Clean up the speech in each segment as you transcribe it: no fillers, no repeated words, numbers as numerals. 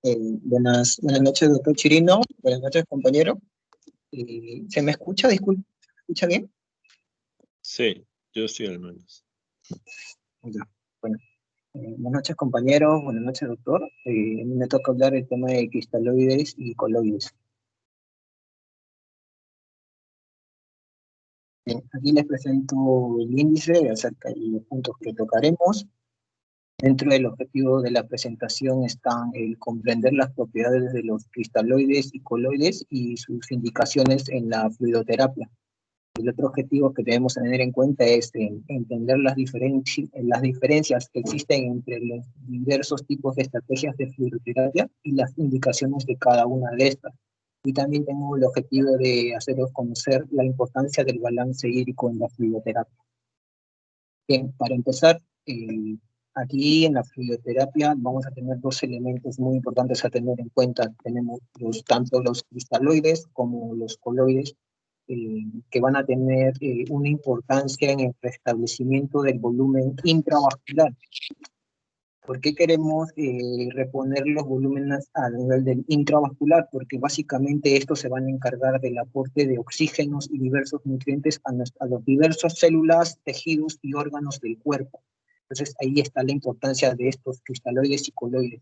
Buenas noches, doctor Chirino. Buenas noches, compañero. ¿Se me escucha? Disculpe, ¿se escucha bien? Sí, yo sí al menos. Ya. Bueno, buenas noches, compañero. Buenas noches, doctor. A mí me toca hablar el tema de cristaloides y coloides. Bien, aquí les presento el índice acerca de los puntos que tocaremos. Dentro del objetivo de la presentación están el comprender las propiedades de los cristaloides y coloides y sus indicaciones en la fluidoterapia. El otro objetivo que debemos tener en cuenta es entender las diferencias que existen entre los diversos tipos de estrategias de fluidoterapia y las indicaciones de cada una de estas. Y también tengo el objetivo de haceros conocer la importancia del balance hídrico en la fluidoterapia. Bien, para empezar, aquí en la fluidoterapia vamos a tener dos elementos muy importantes a tener en cuenta. Tenemos tanto los cristaloides como los coloides, que van a tener una importancia en el restablecimiento del volumen intravascular. ¿Por qué queremos reponer los volúmenes a nivel del intravascular? Porque básicamente estos se van a encargar del aporte de oxígenos y diversos nutrientes a los diversos células, tejidos y órganos del cuerpo. Entonces ahí está la importancia de estos cristaloides y coloides.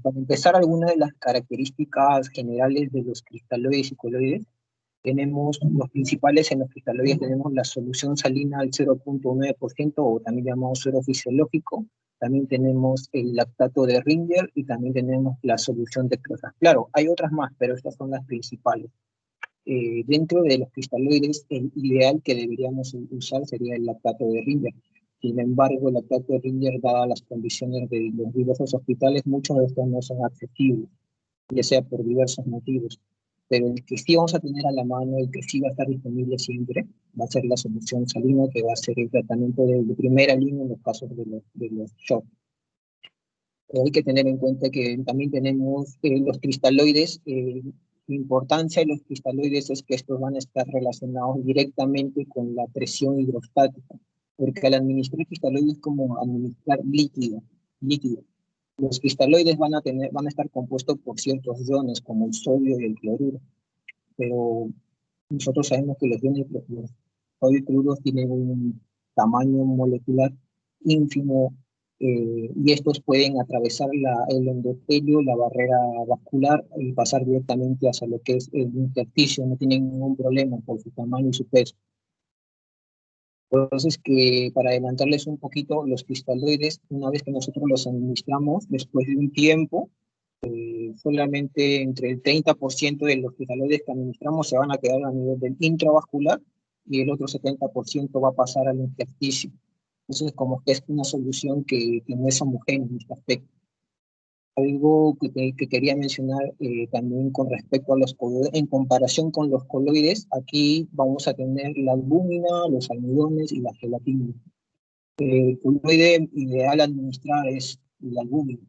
Para empezar, algunas de las características generales de los cristaloides y coloides. Tenemos los principales en los cristaloides, tenemos la solución salina al 0.9% o también llamado suero fisiológico, también tenemos el lactato de Ringer y también tenemos la solución de Clozas. Claro, hay otras más, pero estas son las principales. Dentro de los cristaloides, el ideal que deberíamos usar sería el lactato de Ringer. Sin embargo, el lactato de Ringer, dadas las condiciones de los diversos hospitales, muchos de estos no son accesibles, ya sea por diversos motivos. Pero el que sí vamos a tener a la mano, el que sí va a estar disponible siempre, va a ser la solución salina, que va a ser el tratamiento de primera línea en los casos de los shock. Pero hay que tener en cuenta que también tenemos los cristaloides. La importancia de los cristaloides es que estos van a estar relacionados directamente con la presión hidrostática, porque al administrar cristaloides es como administrar líquido. Los cristaloides van a estar compuestos por ciertos iones, como el sodio y el cloruro, pero nosotros sabemos que los iones, los sodio y cloruros tienen un tamaño molecular ínfimo, y estos pueden atravesar el endotelio, la barrera vascular y pasar directamente hacia lo que es el intersticio, no tienen ningún problema por su tamaño y su peso. Entonces, que para adelantarles un poquito, los cristaloides, una vez que nosotros los administramos, después de un tiempo, solamente entre el 30% de los cristaloides que administramos se van a quedar a nivel del intravascular y el otro 70% va a pasar al intersticio. Entonces, como que es una solución que no es homogénea en este aspecto. Algo que quería mencionar también con respecto a los coloides, en comparación con los coloides, aquí vamos a tener la albúmina, los almidones y la gelatina. El coloide ideal a administrar es la albúmina.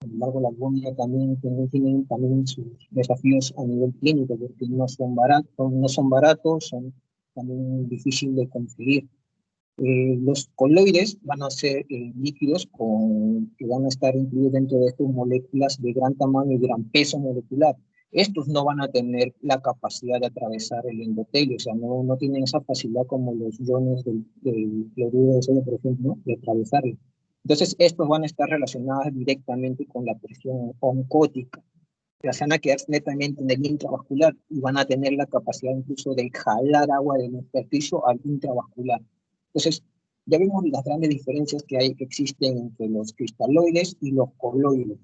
Sin embargo, la albúmina también tiene también sus desafíos a nivel clínico, porque no son baratos, son también difíciles de conseguir. Los coloides van a ser líquidos que van a estar incluidos dentro de estas moléculas de gran tamaño y gran peso molecular. Estos no van a tener la capacidad de atravesar el endotelio, o sea, no tienen esa facilidad como los iones del cloruro de sodio, por ejemplo, ¿no?, de atravesarlo. Entonces, estos van a estar relacionados directamente con la presión oncótica. O sea, se van a quedar netamente en el intravascular y van a tener la capacidad incluso de jalar agua del intersticio al intravascular. Entonces, ya vemos las grandes diferencias que existen entre los cristaloides y los coloides.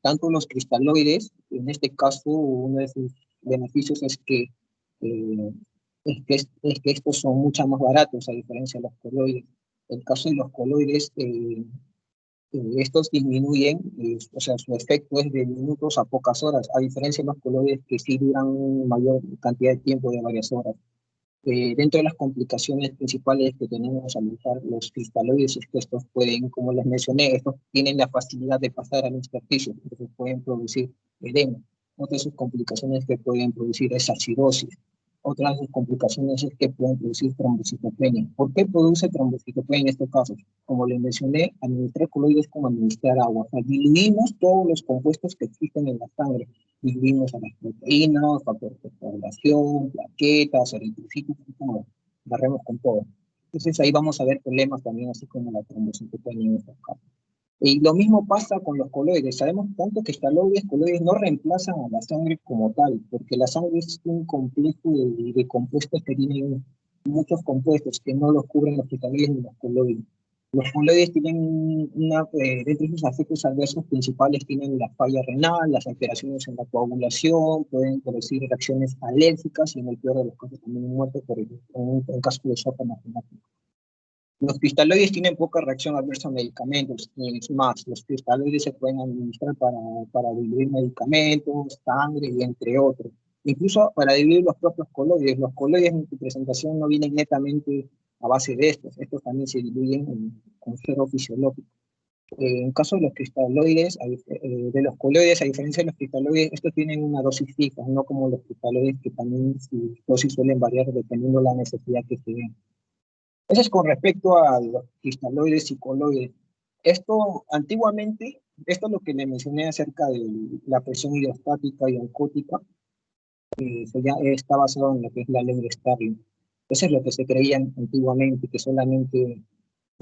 Tanto los cristaloides, en este caso, uno de sus beneficios eh, es que estos son mucho más baratos a diferencia de los coloides. En el caso de los coloides, estos disminuyen, o sea, su efecto es de minutos a pocas horas, a diferencia de los coloides que sí duran mayor cantidad de tiempo, de varias horas. Dentro de las complicaciones principales que tenemos al usar los cristaloides es que estos pueden, como les mencioné, estos tienen la facilidad de pasar al intersticio, entonces pueden producir edema. Otra de sus complicaciones que pueden producir es acidosis. Otra de sus complicaciones es que pueden producir trombocitopenia. ¿Por qué produce trombocitopenia en estos casos? Como les mencioné, administrar coloides es como administrar agua. O sea, diluimos todos los compuestos que existen en la sangre. Diluimos a las proteínas, factores de coagulación, plaquetas, eritrocitos, todo. Barremos con todo. Entonces ahí vamos a ver problemas también, así como la trombocitopenia en estos casos. Y lo mismo pasa con los coloides. Sabemos tanto que coloides no reemplazan a la sangre como tal, porque la sangre es un complejo de compuestos que tienen muchos compuestos que no los cubren los cristaloides ni los coloides. Los coloides tienen dentro de sus efectos adversos principales tienen la falla renal, las alteraciones en la coagulación, pueden producir reacciones alérgicas y en el peor de los casos también muerte en caso de shock anafiláctico. Los cristaloides tienen poca reacción adversa a medicamentos, y es más, los cristaloides se pueden administrar para diluir medicamentos, sangre y entre otros. Incluso para diluir los propios coloides. Los coloides en su presentación no vienen netamente a base de estos también se diluyen con suero fisiológico. En caso de los cristaloides, de los coloides, a diferencia de los cristaloides, estos tienen una dosis fija, no como los cristaloides que también su dosis suelen variar dependiendo de la necesidad que se den. Eso es con respecto a los cristaloides y coloides. Esto, antiguamente, esto es lo que le mencioné acerca de la presión hidrostática y oncótica, eso ya está basado en lo que es la ley de Stirling. Eso es lo que se creía antiguamente, que solamente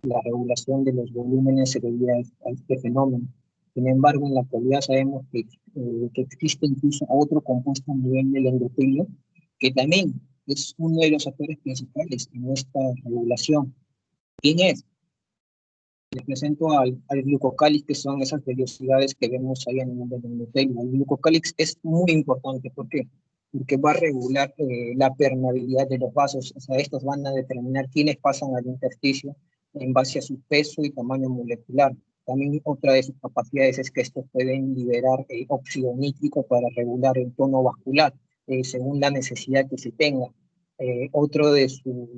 la regulación de los volúmenes se debía a este fenómeno. Sin embargo, en la actualidad sabemos que existe incluso otro compuesto a nivel del endotelio, que también es uno de los actores principales en esta regulación. ¿Quién es? Les presento al glucocálix, que son esas velocidades que vemos ahí en el mundo del endotelio. El glucocálix es muy importante. ¿Por qué? Porque va a regular la permeabilidad de los vasos. O sea, estos van a determinar quiénes pasan al intersticio en base a su peso y tamaño molecular. También otra de sus capacidades es que estos pueden liberar óxido nítrico para regular el tono vascular, según la necesidad que se tenga. Otro de sus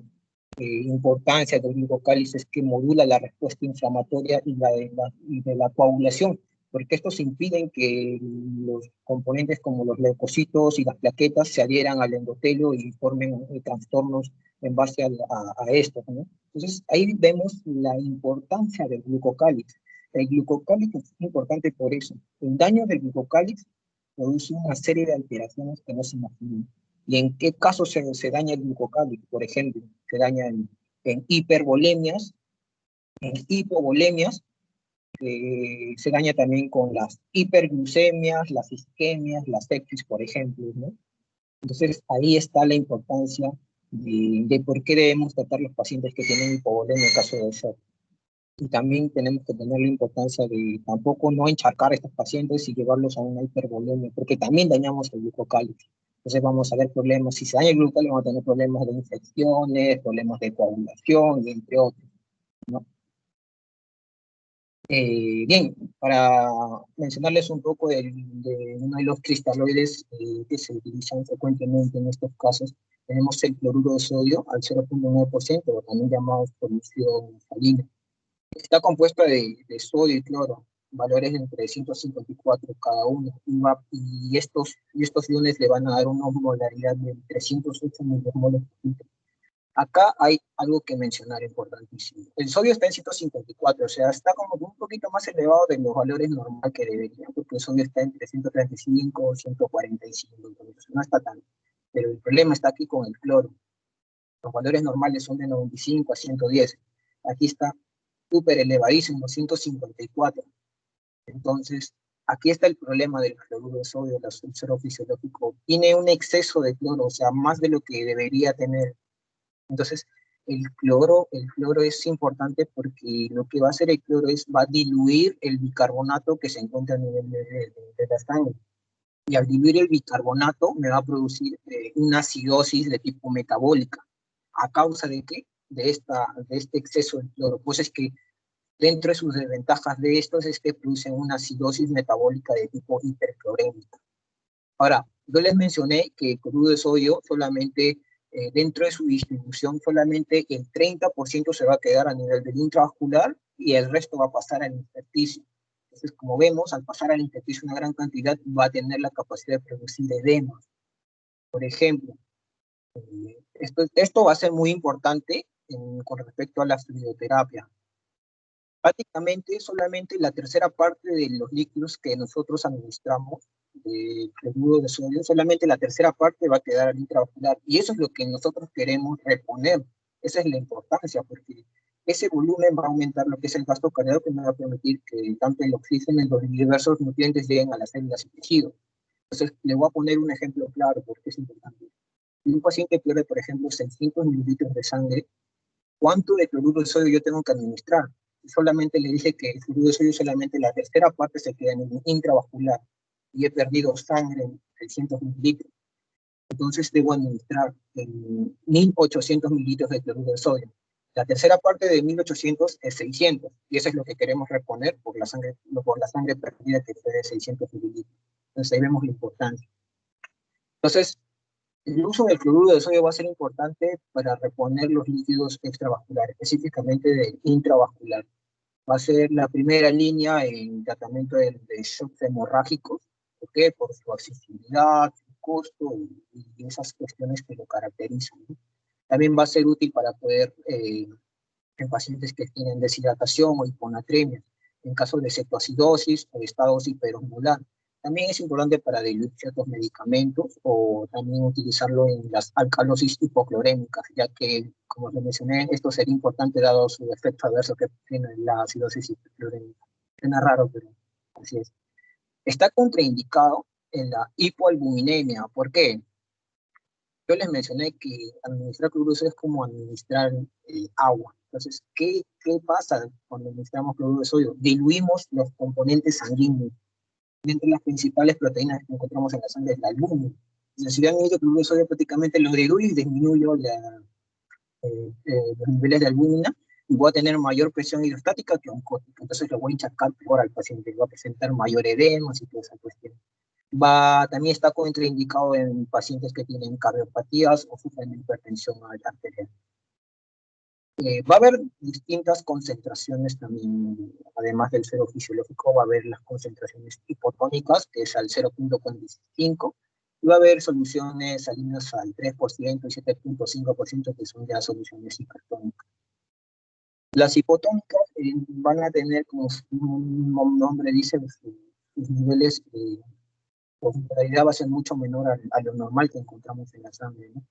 importancia del glucocálix es que modula la respuesta inflamatoria y de la coagulación, porque estos impiden que los componentes como los leucocitos y las plaquetas se adhieran al endotelio y formen trastornos en base a esto, ¿no? Entonces ahí vemos la importancia del glucocálix. El glucocálix es importante por eso. El daño del glucocálix produce una serie de alteraciones que no se imaginan. ¿Y en qué caso se daña el glucocálix? Por ejemplo, se daña en hipervolemias, en hipovolemias, se daña también con las hiperglucemias, las isquemias, las sepsis, por ejemplo, ¿no? Entonces, ahí está la importancia de por qué debemos tratar los pacientes que tienen hipovolemia en caso de shock. Y también tenemos que tener la importancia de tampoco no encharcar a estos pacientes y llevarlos a una hipervolemia, porque también dañamos el glucocálix. Entonces vamos a ver problemas, si se daña el glucocálix vamos a tener problemas de infecciones, problemas de coagulación, y entre otros, ¿no? Bien, para mencionarles un poco de uno de los cristaloides que se utilizan frecuentemente en estos casos, tenemos el cloruro de sodio al 0.9%, también llamado solución salina. Está compuesta de sodio y cloro, valores de entre 154 cada uno, y estos iones le van a dar una molaridad de 308 milimoles por litro. Acá hay algo que mencionar importantísimo. El sodio está en 154, o sea, está como un poquito más elevado de los valores normales que debería, porque el sodio está entre 135 y 145, entonces no está tanto. Pero el problema está aquí con el cloro. Los valores normales son de 95 a 110. Aquí está súper elevadísimo, 154. Entonces, aquí está el problema del cloruro de sodio, el suero fisiológico. Tiene un exceso de cloro, o sea, más de lo que debería tener. Entonces, el cloro es importante porque lo que va a hacer el cloro va a diluir el bicarbonato que se encuentra a nivel de la sangre. Y al diluir el bicarbonato me va a producir una acidosis de tipo metabólica. ¿A causa de qué? De este exceso de cloro. Pues es que dentro de sus desventajas de estos es que producen una acidosis metabólica de tipo hiperclorémica. Ahora, yo les mencioné que el cloruro de sodio solamente, dentro de su distribución, solamente el 30% se va a quedar a nivel del intravascular y el resto va a pasar al intersticio. Entonces, como vemos, al pasar al intersticio una gran cantidad va a tener la capacidad de producir edema. Por ejemplo, Esto va a ser muy importante con respecto a la fluidoterapia. Prácticamente solamente la tercera parte de los líquidos que nosotros administramos, de cloruro de sodio, solamente la tercera parte va a quedar intravascular. Y eso es lo que nosotros queremos reponer. Esa es la importancia, porque ese volumen va a aumentar lo que es el gasto cardíaco, que nos va a permitir que tanto el oxígeno y los diversos nutrientes lleguen a las células y tejidos. Entonces, le voy a poner un ejemplo claro porque es importante. Si un paciente pierde, por ejemplo, 600 mililitros de sangre, ¿cuánto de cloruro de sodio yo tengo que administrar? Solamente le dije que el cloruro de sodio solamente la tercera parte se queda en el intravascular y he perdido sangre en 600 mililitros. Entonces debo administrar 1800 mililitros de cloruro de sodio. La tercera parte de 1800 es 600 y eso es lo que queremos reponer por la sangre perdida que fue de 600 mililitros. Entonces ahí vemos la importancia. Entonces, el uso del cloruro de sodio va a ser importante para reponer los líquidos extravasculares, específicamente del intravascular. Va a ser la primera línea en tratamiento de shocks hemorrágicos, ¿por qué? Por su accesibilidad, su costo y esas cuestiones que lo caracterizan, ¿no? También va a ser útil para poder, en pacientes que tienen deshidratación o hiponatremia, en caso de cetoacidosis o estados hiperosmolar. También es importante para diluir ciertos medicamentos o también utilizarlo en las alcalosis hipoclorémicas, ya que, como les mencioné, esto sería importante dado su efecto adverso que tiene la acidosis hipoclorémica. Suena raro, pero así es. Está contraindicado en la hipoalbuminemia. ¿Por qué? Yo les mencioné que administrar cloruro es como administrar agua. Entonces, ¿qué pasa cuando administramos cloruro de sodio? Diluimos los componentes sanguíneos. Entre las principales proteínas que encontramos en la sangre es la albúmina. Entonces, si han hecho cloruro de sodio, prácticamente lo diluyo y disminuyo los niveles de albúmina y voy a tener mayor presión hidrostática que oncótica. Entonces, lo voy a hinchar peor al paciente, va a presentar mayor edema y toda esa cuestión. También está contraindicado en pacientes que tienen cardiopatías o sufren de hipertensión arterial. Va a haber distintas concentraciones también, además del cero fisiológico, va a haber las concentraciones hipotónicas, que es al 0.45, y va a haber soluciones salinas al 3% y 7.5%, que son ya soluciones hipertónicas. Las hipotónicas van a tener, como su nombre dice, sus niveles en realidad va a ser mucho menor a lo normal que encontramos en la sangre, ¿no?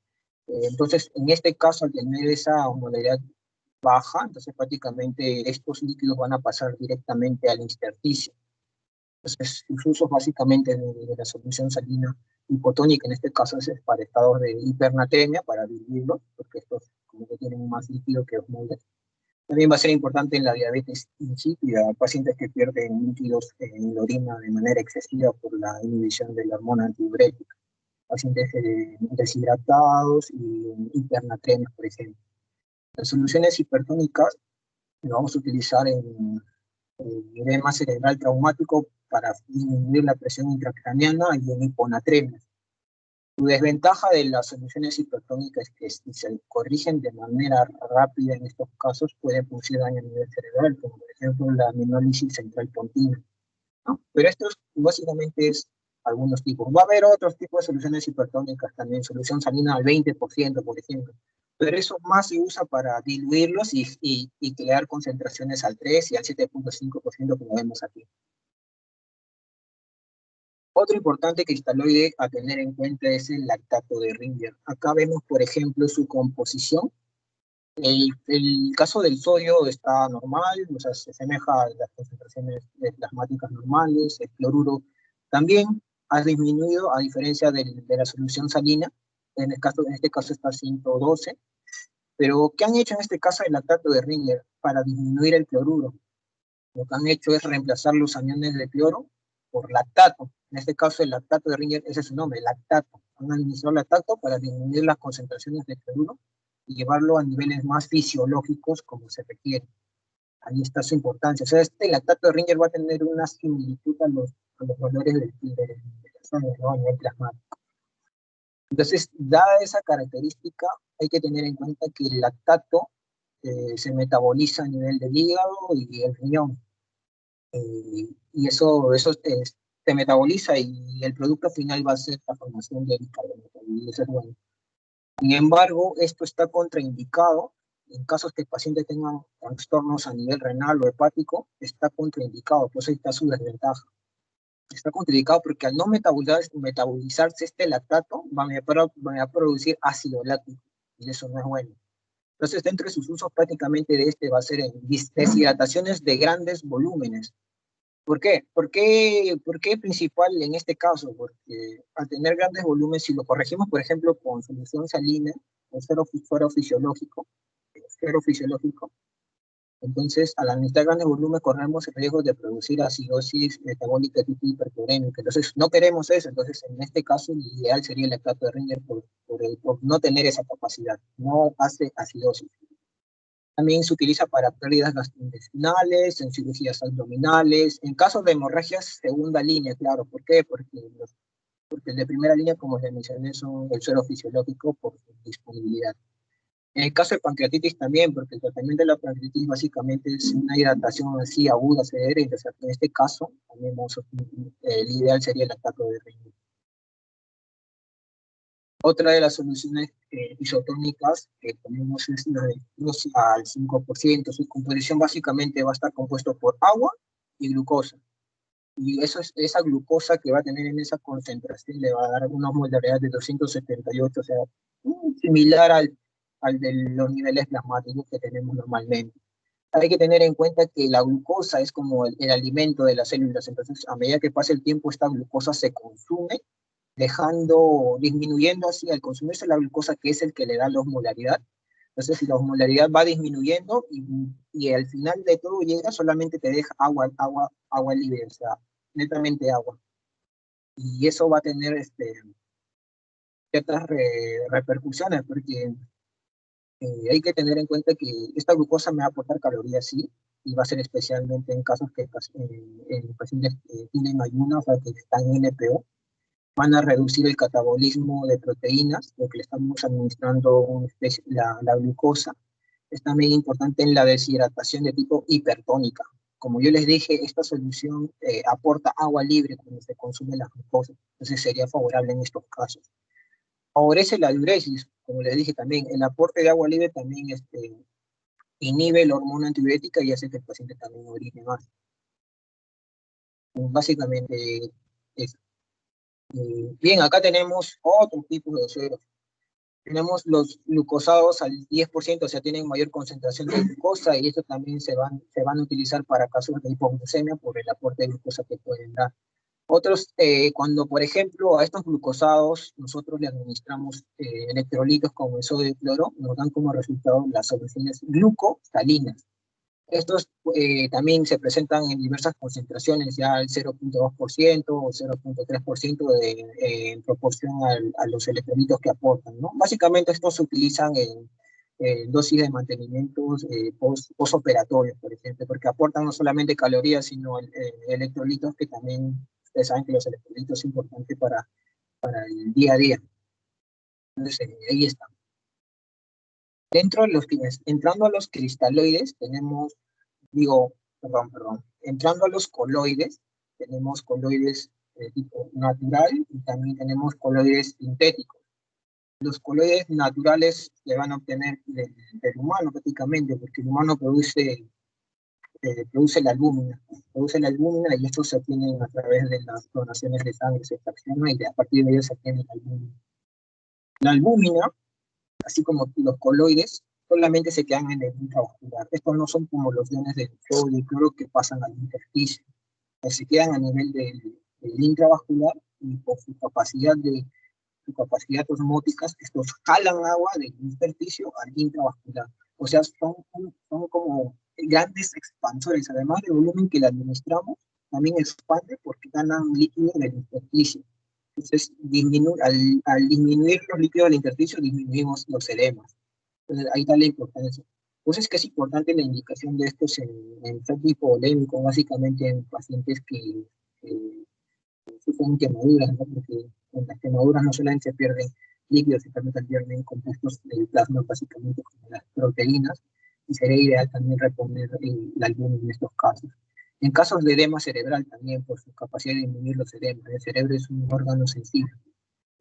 Entonces, en este caso, al tener esa osmolaridad baja, entonces prácticamente estos líquidos van a pasar directamente al intersticio. Entonces, sus usos básicamente de la solución salina hipotónica, en este caso es para estados de hipernatremia, para diluirlos, porque estos como que tienen más líquido que osmoles. También va a ser importante en la diabetes insípida, pacientes que pierden líquidos en la orina de manera excesiva por la inhibición de la hormona antidiurética, pacientes deshidratados y hipernatremias, por ejemplo. Las soluciones hipertónicas las vamos a utilizar en edema cerebral traumático para disminuir la presión intracraneana y en hiponatremia. Su desventaja de las soluciones hipertónicas es que si se corrigen de manera rápida en estos casos puede producir daño a nivel cerebral, como por ejemplo la menólisis central pontina, ¿no? Pero esto básicamente es algunos tipos. Va a haber otros tipos de soluciones hipertónicas también, solución salina al 20%, por ejemplo, pero eso más se usa para diluirlos y crear concentraciones al 3 y al 7.5%, como vemos aquí. Otro importante cristaloide a tener en cuenta es el lactato de Ringer. Acá vemos, por ejemplo, su composición. El caso del sodio está normal, o sea, se asemeja a las concentraciones plasmáticas normales. El cloruro también ha disminuido, a diferencia de la solución salina. En este caso está 112. Pero, ¿qué han hecho en este caso el lactato de Ringer para disminuir el cloruro? Lo que han hecho es reemplazar los aniones de cloro por lactato. En este caso, el lactato de Ringer, ese es su nombre, lactato. Han administrado lactato para disminuir las concentraciones de cloruro y llevarlo a niveles más fisiológicos como se requiere. Ahí está su importancia. O sea, este lactato de Ringer va a tener una similitud a los valores de la sangre, ¿no? A nivel plasmático. Entonces, dada esa característica, hay que tener en cuenta que el lactato se metaboliza a nivel del hígado y el riñón. Y eso se metaboliza y el producto final va a ser la formación del carbohidrato, y eso es bueno. Sin embargo, esto está contraindicado en casos que el paciente tengan trastornos a nivel renal o hepático, está contraindicado, pues ahí está su desventaja. Está contraindicado porque al no metabolizarse este lactato, van a producir ácido láctico, y eso no es bueno. Entonces, dentro de sus usos prácticamente de este va a ser en deshidrataciones de grandes volúmenes. ¿Por qué? ¿Por qué principal en este caso? Porque al tener grandes volúmenes, si lo corregimos, por ejemplo, con solución salina, o suero fisiológico, entonces, al administrar grandes volúmenes, corremos el riesgo de producir acidosis metabólica tipo hipertorémica. Entonces, no queremos eso. Entonces, en este caso, el ideal sería el lactato de Ringer por no tener esa capacidad. No hace acidosis. También se utiliza para pérdidas gastrointestinales, en cirugías abdominales, en casos de hemorragias segunda línea, claro. ¿Por qué? Porque el de primera línea, como les mencioné, son el suero fisiológico por su disponibilidad. En el caso de pancreatitis también, porque el tratamiento de la pancreatitis básicamente es una hidratación así aguda, severa, y entonces en este caso también el ideal sería el lactato de riñón. Otra de las soluciones isotónicas que tenemos es la de glucosa al 5%. Su composición básicamente va a estar compuesto por agua y glucosa. Y esa glucosa que va a tener en esa concentración le va a dar una molaridad de 278, o sea, similar al de los niveles plasmáticos que tenemos normalmente. Hay que tener en cuenta que la glucosa es como el alimento de las células, entonces a medida que pasa el tiempo esta glucosa se consume, disminuyendo así al consumirse la glucosa, que es el que le da la osmolaridad. Entonces la osmolaridad va disminuyendo y al final de todo llega, solamente te deja agua libre, o sea, netamente agua. Y eso va a tener ciertas repercusiones, porque hay que tener en cuenta que esta glucosa me va a aportar calorías, sí, y va a ser especialmente en casos que en pacientes que tienen ayuno, o sea, que están en NPO, van a reducir el catabolismo de proteínas, porque le estamos administrando la glucosa. Es también importante en la deshidratación de tipo hipertónica. Como yo les dije, esta solución aporta agua libre cuando se consume la glucosa, entonces sería favorable en estos casos. Favorece la diuresis, como les dije también, el aporte de agua libre también inhibe la hormona antidiurética y hace que el paciente también orine más. Básicamente eso. Bien, acá tenemos otros tipos de sueros. Tenemos los glucosados al 10%, o sea, tienen mayor concentración de glucosa, y estos también se van a utilizar para casos de hipoglucemia por el aporte de glucosa que pueden dar. Otros, cuando por ejemplo a estos glucosados nosotros le administramos electrolitos como el sodio y cloro, nos dan como resultado las soluciones glucosalinas. Estos también se presentan en diversas concentraciones, ya al 0.2% o 0.3% en proporción a los electrolitos que aportan, ¿no? Básicamente estos se utilizan en dosis de mantenimiento postoperatorio, por ejemplo, porque aportan no solamente calorías, sino electrolitos, que también ustedes saben que los electrolitos son importantes para el día a día. Entonces, ahí está. Entrando a los cristaloides, entrando a los coloides, tenemos coloides de tipo natural y también tenemos coloides sintéticos. Los coloides naturales se van a obtener del humano prácticamente, porque el humano produce la albúmina. Produce la albúmina y estos se obtienen a través de las donaciones de sangre, se fracciona y a partir de ellos se obtiene la albúmina. La albúmina, así como los coloides, solamente se quedan en el intravascular. Estos no son como los iones de sodio y cloro que pasan al intersticio. Se quedan a nivel del intravascular y por su capacidad osmótica, estos jalan agua del intersticio al intravascular. O sea, son como grandes expansores. Además del volumen que le administramos, también expande porque ganan líquido del intersticio. Entonces, al disminuir los líquidos del intersticio, disminuimos los edemas. Entonces, ahí está la importancia. Entonces, que es importante la indicación de estos en enfermos hipovolémicos, básicamente en pacientes que sufren quemaduras, ¿no? Porque en las quemaduras no solamente se pierden líquidos, sino también pierden compuestos del plasma, básicamente como las proteínas, y sería ideal también reponer la albúmina en estos casos. En casos de edema cerebral también, por su capacidad de disminuir los edemas. El cerebro es un órgano sensible.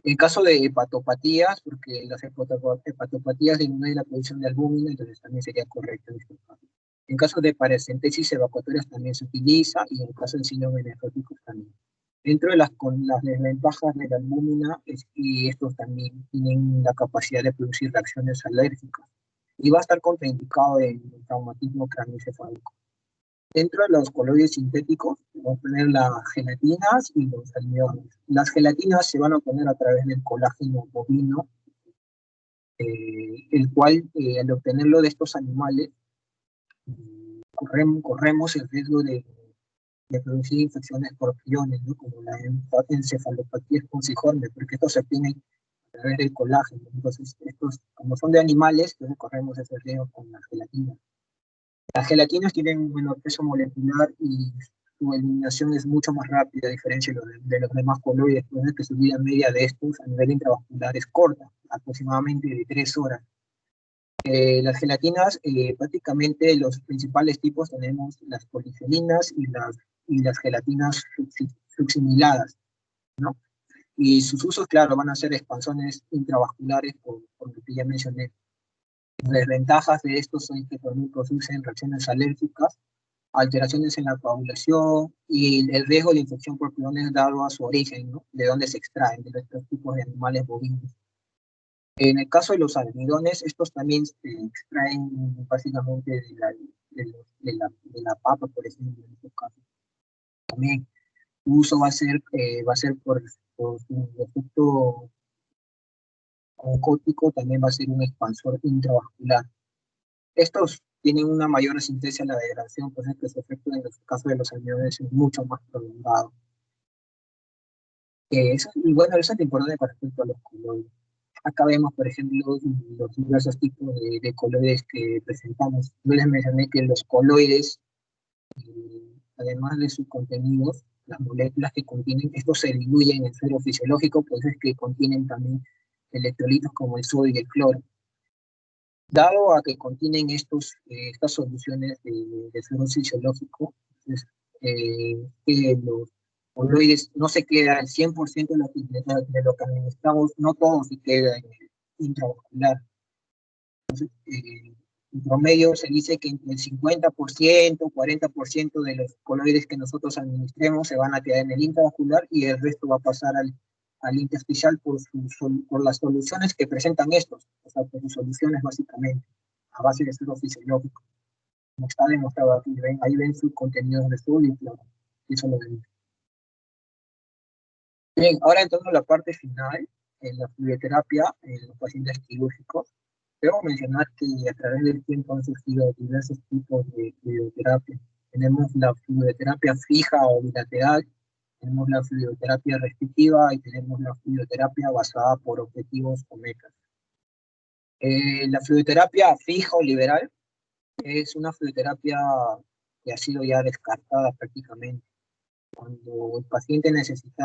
En caso de hepatopatías, porque las hepatopatías disminuyen la producción de albúmina, entonces también sería correcto en este caso. En caso de paracentesis evacuatorias también se utiliza, y en el caso de síndrome nefrótico también. Dentro de con las desventajas de la albúmina, y estos también tienen la capacidad de producir reacciones alérgicas, y va a estar contraindicado en el traumatismo craneoencefálico. Dentro de los coloides sintéticos, vamos a tener las gelatinas y los almidones. Las gelatinas se van a obtener a través del colágeno bovino, el cual, al obtenerlo de estos animales, corremos el riesgo de producir infecciones por priones, ¿no? Como la encefalopatía espongiforme, porque estos se obtienen a través del colágeno. Entonces, estos, como son de animales, entonces corremos ese riesgo con las gelatinas. Las gelatinas tienen un menor peso molecular y su eliminación es mucho más rápida, a diferencia de los demás coloides, pues, que su vida media de estos a nivel intravascular es corta, aproximadamente de 3 horas. Las gelatinas, prácticamente los principales tipos tenemos las poligelinas y las gelatinas succiniladas, ¿no? Y sus usos, claro, van a ser expansiones intravasculares, por lo que ya mencioné. Las desventajas de estos son que también producen reacciones alérgicas, alteraciones en la coagulación y el riesgo de infección por priones dado a su origen, ¿no? De dónde se extraen, de estos tipos de animales bovinos. En el caso de los almidones, estos también se extraen básicamente de la papa, por ejemplo, en estos casos. También su uso va a ser por su efecto oncótico, también va a ser un expansor intravascular. Estos tienen una mayor resistencia a la degradación, por ejemplo, su efecto en el caso de los almidones es mucho más prolongado. Y bueno, eso es importante con respecto a los coloides. Acá vemos, por ejemplo, los diversos tipos de coloides que presentamos. Yo les mencioné que los coloides, además de sus contenidos, las moléculas que contienen, estos se diluyen en suero fisiológico, pues es que contienen también electrolitos como el sodio y el cloro. Dado a que contienen estas soluciones de suero fisiológico, pues, que los coloides no se queda el 100% de lo que administramos, no todo se queda en el intravascular. Entonces, en promedio se dice que entre el 50%, 40% de los coloides que nosotros administremos se van a quedar en el intravascular y el resto va a pasar al intersticial por las soluciones que presentan estos, o sea, por sus soluciones básicamente, a base de suero fisiológico. Como está demostrado aquí, ahí ven sus contenidos de sodio y cloro, y eso lo ven. Bien, ahora entrando a la parte final, en la fluidoterapia en los pacientes quirúrgicos, debo mencionar que a través del tiempo han surgido diversos tipos de fluidoterapia. Tenemos la fluidoterapia fija o bilateral, tenemos la fluidoterapia restrictiva y tenemos la fluidoterapia basada por objetivos o metas. La fluidoterapia fija o liberal es una fluidoterapia que ha sido ya descartada prácticamente. Cuando el paciente necesita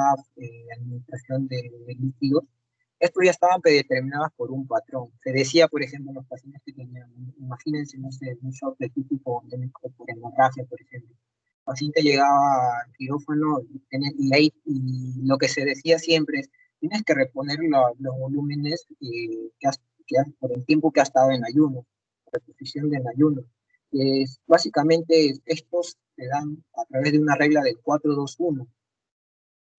administración de líquidos, estos ya estaban predeterminados por un patrón. Se decía, por ejemplo, los pacientes que tenían, imagínense, no sé, un shock de típico endémico por hemorragia, por ejemplo. El paciente llegaba al quirófano y lo que se decía siempre es, tienes que reponer los volúmenes por el tiempo que ha estado en ayuno, reposición del ayuno. Básicamente estos se dan a través de una regla del 4-2-1.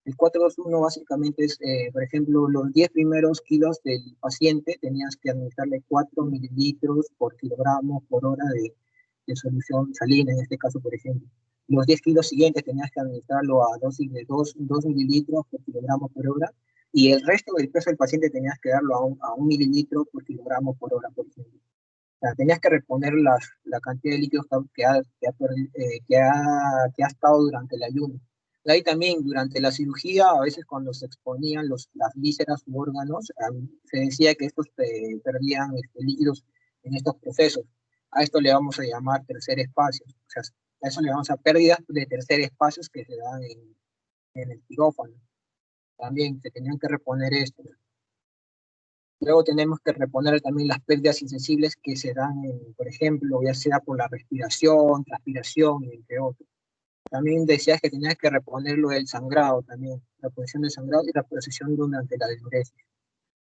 El 4-2-1 básicamente es, por ejemplo, los 10 primeros kilos del paciente tenías que administrarle 4 mililitros por kilogramo por hora de solución salina, en este caso, por ejemplo. Los 10 kilos siguientes tenías que administrarlo a dosis de 2 mililitros por kilogramo por hora, y el resto del peso del paciente tenías que darlo a 1 mililitro por kilogramo por hora, por ejemplo. O sea, tenías que reponer la cantidad de líquidos que ha estado durante el ayuno. De ahí también, durante la cirugía, a veces cuando se exponían las vísceras u órganos, se decía que estos perdían líquidos en estos procesos. A esto le vamos a llamar tercer espacio. O sea, a eso le vamos a pérdidas de tercer espacios que se dan en el quirófano. También se tenían que reponer esto. Luego tenemos que reponer también las pérdidas insensibles que se dan, por ejemplo, ya sea por la respiración, transpiración, entre otros. También decías que tenías que reponerlo del sangrado también, la posición del sangrado y la posición durante la diuresis.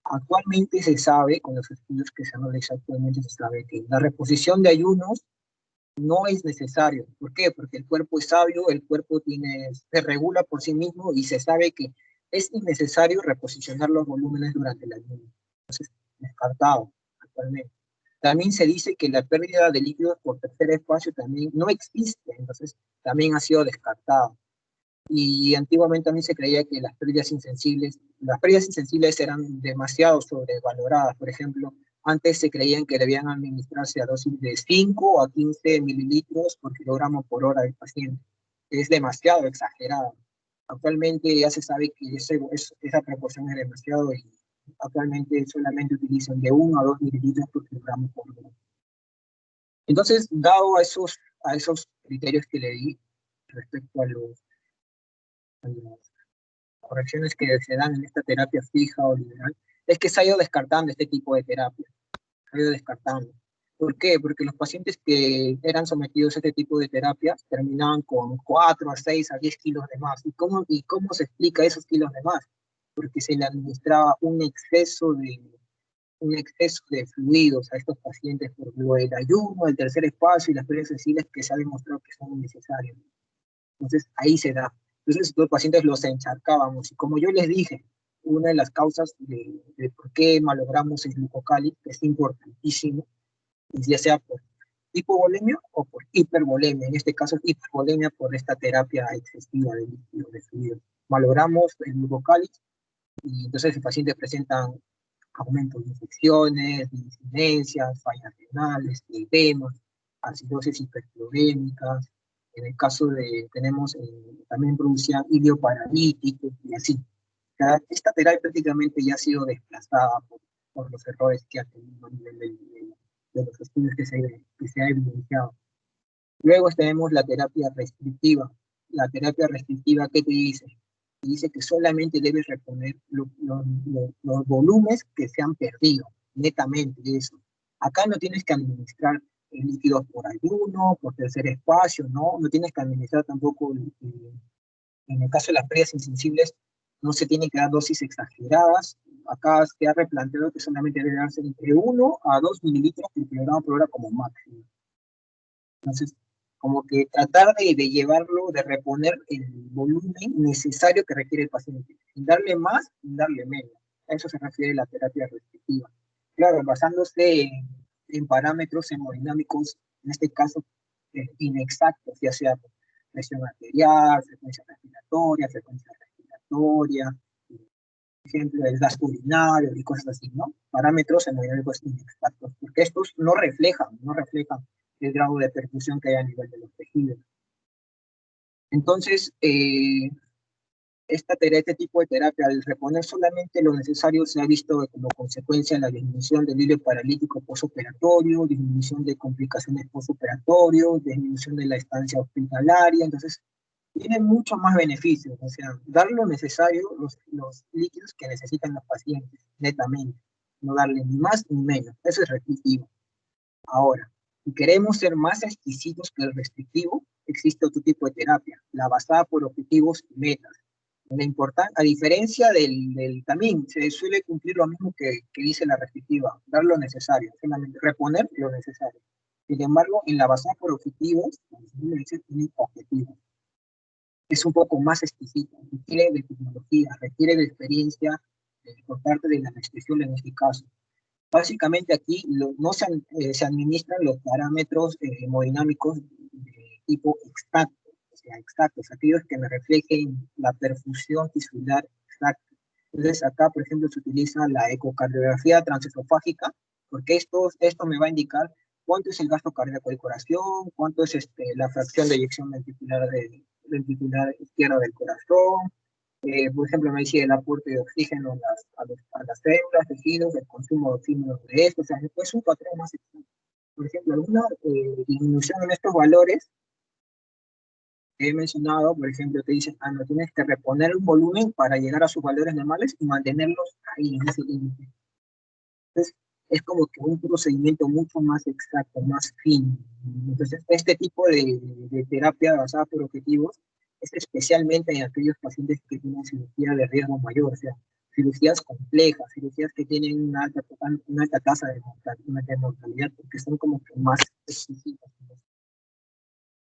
Actualmente se sabe, con los estudios que se han realizado actualmente, se sabe que la reposición de ayunos no es necesario. ¿Por qué? Porque el cuerpo es sabio, el cuerpo se regula por sí mismo y se sabe que es innecesario reposicionar los volúmenes durante el ayuno. Entonces, descartado actualmente. También se dice que la pérdida de líquidos por tercer espacio también no existe, entonces también ha sido descartado. Y antiguamente también se creía que las pérdidas insensibles eran demasiado sobrevaloradas. Por ejemplo, antes se creían que debían administrarse a dosis de 5 a 15 mililitros por kilogramo por hora del paciente. Es demasiado exagerado. Actualmente ya se sabe que esa proporción es demasiado y actualmente solamente utilizan de 1 a 2 mililitros por kilogramo por hora. Entonces, dado a esos criterios que le di respecto a las correcciones que se dan en esta terapia fija o liberal, es que se ha ido descartando este tipo de terapia, se ha ido descartando. ¿Por qué? Porque los pacientes que eran sometidos a este tipo de terapia terminaban con 4 a 6 a 10 kilos de más. ¿Y cómo se explica esos kilos de más? Porque se le administraba un exceso de fluidos a estos pacientes por lo del ayuno, el tercer espacio y las pérdidas sensibles que se ha demostrado que son innecesarios. Entonces, ahí se da. Entonces, los pacientes los encharcábamos. Y como yo les dije, una de las causas de por qué malogramos el glucocáliz, que es importantísimo, ya sea por hipovolemia o por hipervolemia. En este caso, hipervolemia por esta terapia excesiva de líquido, de fluido. Malogramos el glucocáliz y entonces el paciente presenta aumento de infecciones, de incidencias, fallas renales, edemas, acidosis hiperclorémicas. En el caso tenemos también producía ilioparalítico y así. Esta terapia prácticamente ya ha sido desplazada por los errores que ha tenido a nivel de los estudios que se ha evidenciado. Luego tenemos la terapia restrictiva. La terapia restrictiva, ¿qué te dice? Te dice que solamente debes reponer los volúmenes que se han perdido, netamente eso. Acá no tienes que administrar líquidos por ayuno, por tercer espacio, no tienes que administrar tampoco, en el caso de las pérdidas insensibles, no se tienen que dar dosis exageradas. Acá se ha replanteado que solamente debe darse entre 1 a 2 mililitros por kilogramo por hora como máximo. Entonces, como que tratar de llevarlo, de reponer el volumen necesario que requiere el paciente, sin darle más, sin darle menos. A eso se refiere la terapia restrictiva. Claro, basándose en parámetros hemodinámicos, en este caso inexactos, ya sea presión arterial, frecuencia respiratoria, por ejemplo, el gasto urinario y cosas así, ¿no? Parámetros hemodinámicos inexactos, porque estos no reflejan el grado de perfusión que hay a nivel de los tejidos. Entonces, este tipo de terapia, al reponer solamente lo necesario, se ha visto como consecuencia la disminución del hilo paralítico postoperatorio, disminución de complicaciones postoperatorio, disminución de la estancia hospitalaria. Entonces, tiene mucho más beneficios, o sea, dar lo necesario, los líquidos que necesitan los pacientes, netamente, no darle ni más ni menos. Eso es restrictivo. Ahora, si queremos ser más exquisitos que el restrictivo, existe otro tipo de terapia, la basada por objetivos y metas. A diferencia del también, se suele cumplir lo mismo que dice la restrictiva, dar lo necesario, solamente reponer lo necesario. Sin embargo, en la basada por objetivos, tiene objetivos. Es un poco más exquisita, requiere de tecnología, requiere de experiencia por parte de la anestesióloga en este caso. Básicamente aquí no se administran los parámetros hemodinámicos de tipo exacto, o sea, exactos, aquellos que me reflejen la perfusión tisular exacta. Entonces acá, por ejemplo, se utiliza la ecocardiografía transesofágica, porque esto me va a indicar cuánto es el gasto cardíaco del corazón, cuánto es la fracción de eyección ventricular izquierda del corazón, por ejemplo, me decía el aporte de oxígeno a las células, tejidos, el consumo de oxígeno de esto, o sea, es un patrón más exacto. Por ejemplo, alguna disminución en estos valores que he mencionado, por ejemplo, te dicen, no tienes que reponer un volumen para llegar a sus valores normales y mantenerlos ahí, en ese límite. Entonces, es como que un procedimiento mucho más exacto, más fino. Entonces, este tipo de terapia basada por objetivos es especialmente en aquellos pacientes que tienen cirugía de riesgo mayor, o sea, cirugías complejas, cirugías que tienen una alta tasa de mortalidad, porque son como que más específicas.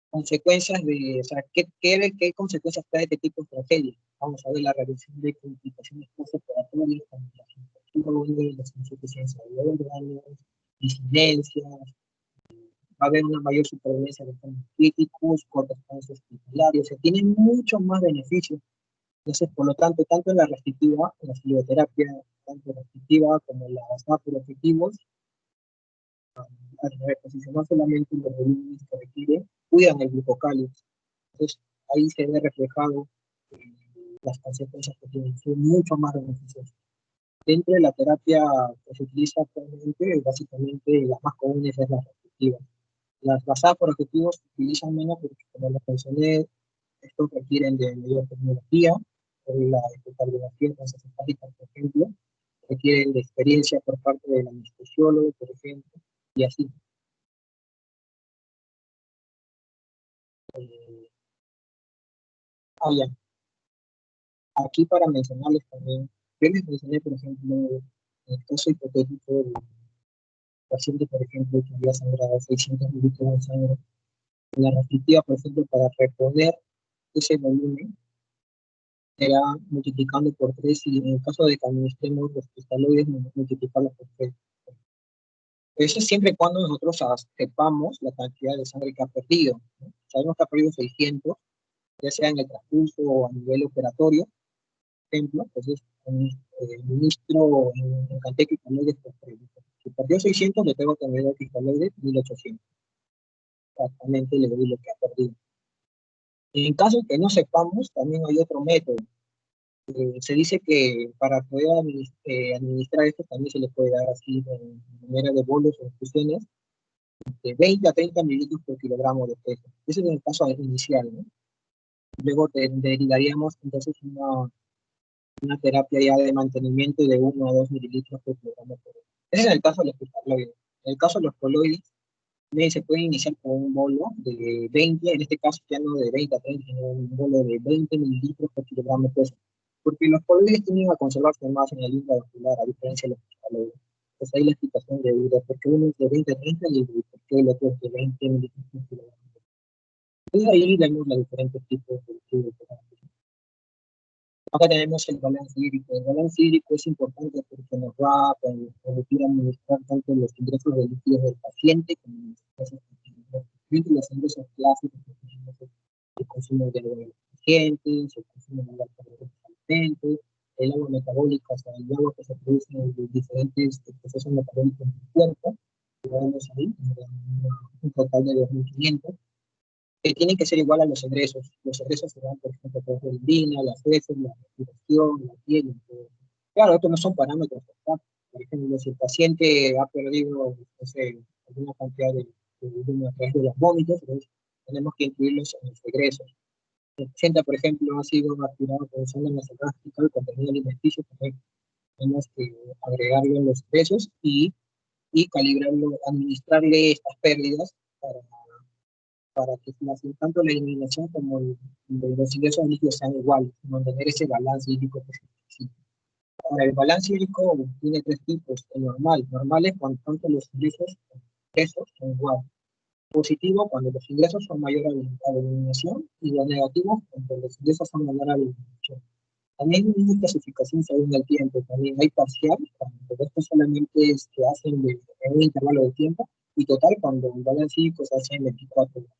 Consecuencias de, o sea, ¿qué consecuencias trae este tipo de tragedia? Vamos a ver la reducción de complicaciones postoperatorias, como las insuficiencias de órganos, disidencias, va a haber una mayor supervivencia de enfermos críticos, cortas estancias hospitalarias, o sea, tienen mucho más beneficios. Entonces, por lo tanto, tanto en la restrictiva, en la fisioterapia, tanto restrictiva como en la basada por objetivos, al reposicionar solamente los volúmenes que requiere, cuidan el glucocálix. Entonces, ahí se ve reflejado las consecuencias que tienen, son mucho más beneficiosas. Dentro de la terapia que se utiliza actualmente, básicamente las más comunes es la restrictiva. Las basadas por objetivos se utilizan menos porque, como les mencioné, estos requieren de mayor tecnología, la ecocardiografía transesofágica, por ejemplo, requieren de experiencia por parte del anestesiólogo, por ejemplo, y así. Ya. Aquí para mencionarles también, yo les mencioné, por ejemplo, en el caso hipotético del paciente, por ejemplo, que había sangrado 600 mililitros de sangre, en la restrictiva, por ejemplo, para reponer ese volumen, será multiplicando por 3 y en el caso de que administremos los cristaloides, multiplicarlos por 3. Eso es siempre y cuando nosotros sepamos la cantidad de sangre que ha perdido, ¿no? Sabemos que ha perdido 600, ya sea en el transcurso o a nivel operatorio, por ejemplo, entonces el ministro en cantidad de cristaloides por 3. Si perdió 600, le tengo que medir el cristaloide 1800. Exactamente le doy lo que ha perdido. En caso de que no sepamos, también hay otro método. Se dice que para poder administrar esto también se le puede dar así de manera de bolos o infusiones de 20 a 30 mililitros por kilogramo de peso. Ese es el caso inicial, ¿no? Luego derivaríamos entonces una terapia ya de mantenimiento de 1 a 2 mililitros por kilogramo de peso. Ese es el caso de los cristaloides. En el caso de los coloides, se puede iniciar con un bolo de 20, en este caso ya no de 20 a 30, sino un bolo de 20 mililitros por kilogramo de peso. Porque los coloides tienden a conservarse más en el intravascular, a diferencia de los cristaloides. Pues ahí la explicación de vida, porque uno es de 20 a 30 y por qué el otro es de 20 mililitros por kilogramo. Entonces ahí vemos los diferentes tipos de estudios. Acá tenemos el balance hídrico. El balance hídrico es importante porque nos va a permitir administrar tanto los ingresos de líquidos del paciente como los ingresos clásicos, el consumo de agua de los pacientes, el consumo de agua de los alimentos, el agua metabólica, o sea, el agua que se produce en los diferentes procesos metabólicos del cuerpo. Lo vemos ahí, un total de 2.500. Tienen que ser igual a los egresos. Los egresos se dan, por ejemplo, por la orina, las heces, la respiración, la piel. Claro, estos no son parámetros. ¿Verdad? Por ejemplo, si el paciente ha perdido, no sé, alguna cantidad de volumen a través de los vómitos, entonces tenemos que incluirlos en los egresos. El paciente, por ejemplo, ha sido aspirado por sonda nasogástrica, el contenido alimenticio, también tenemos que agregarlo en los egresos y calibrarlo, administrarle estas pérdidas para que tanto la eliminación como los ingresos líquidos sean iguales, mantener ese balance hídrico que se necesita. Ahora, el balance hídrico tiene 3 tipos. El normal. Normal es cuando tanto los ingresos como los egresos son iguales. Positivo cuando los ingresos son mayores a la eliminación y lo negativo cuando los ingresos son menores a la eliminación. También hay una clasificación según el tiempo. También hay parcial, cuando esto solamente se hace en un intervalo de tiempo, y total cuando el balance hídrico se hace en 24 horas.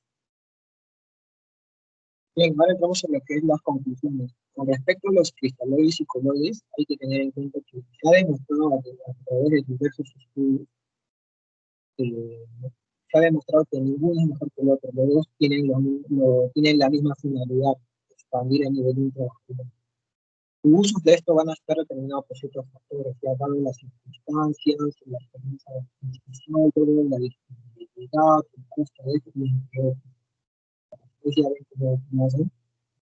Bien, ahora entramos en lo que es las conclusiones. Con respecto a los cristaloides y coloides, hay que tener en cuenta que se ha demostrado a través de diversos estudios, eh, se ha demostrado que ninguno es mejor que el otro. Los dos tienen la misma finalidad, expandir a nivel intravascular. Los usos de esto van a estar determinados por ciertos factores, ya dado las circunstancias, la experiencia de administración, la disponibilidad, el costo de esto, y entre otros. Entonces ya ven cómo hacen.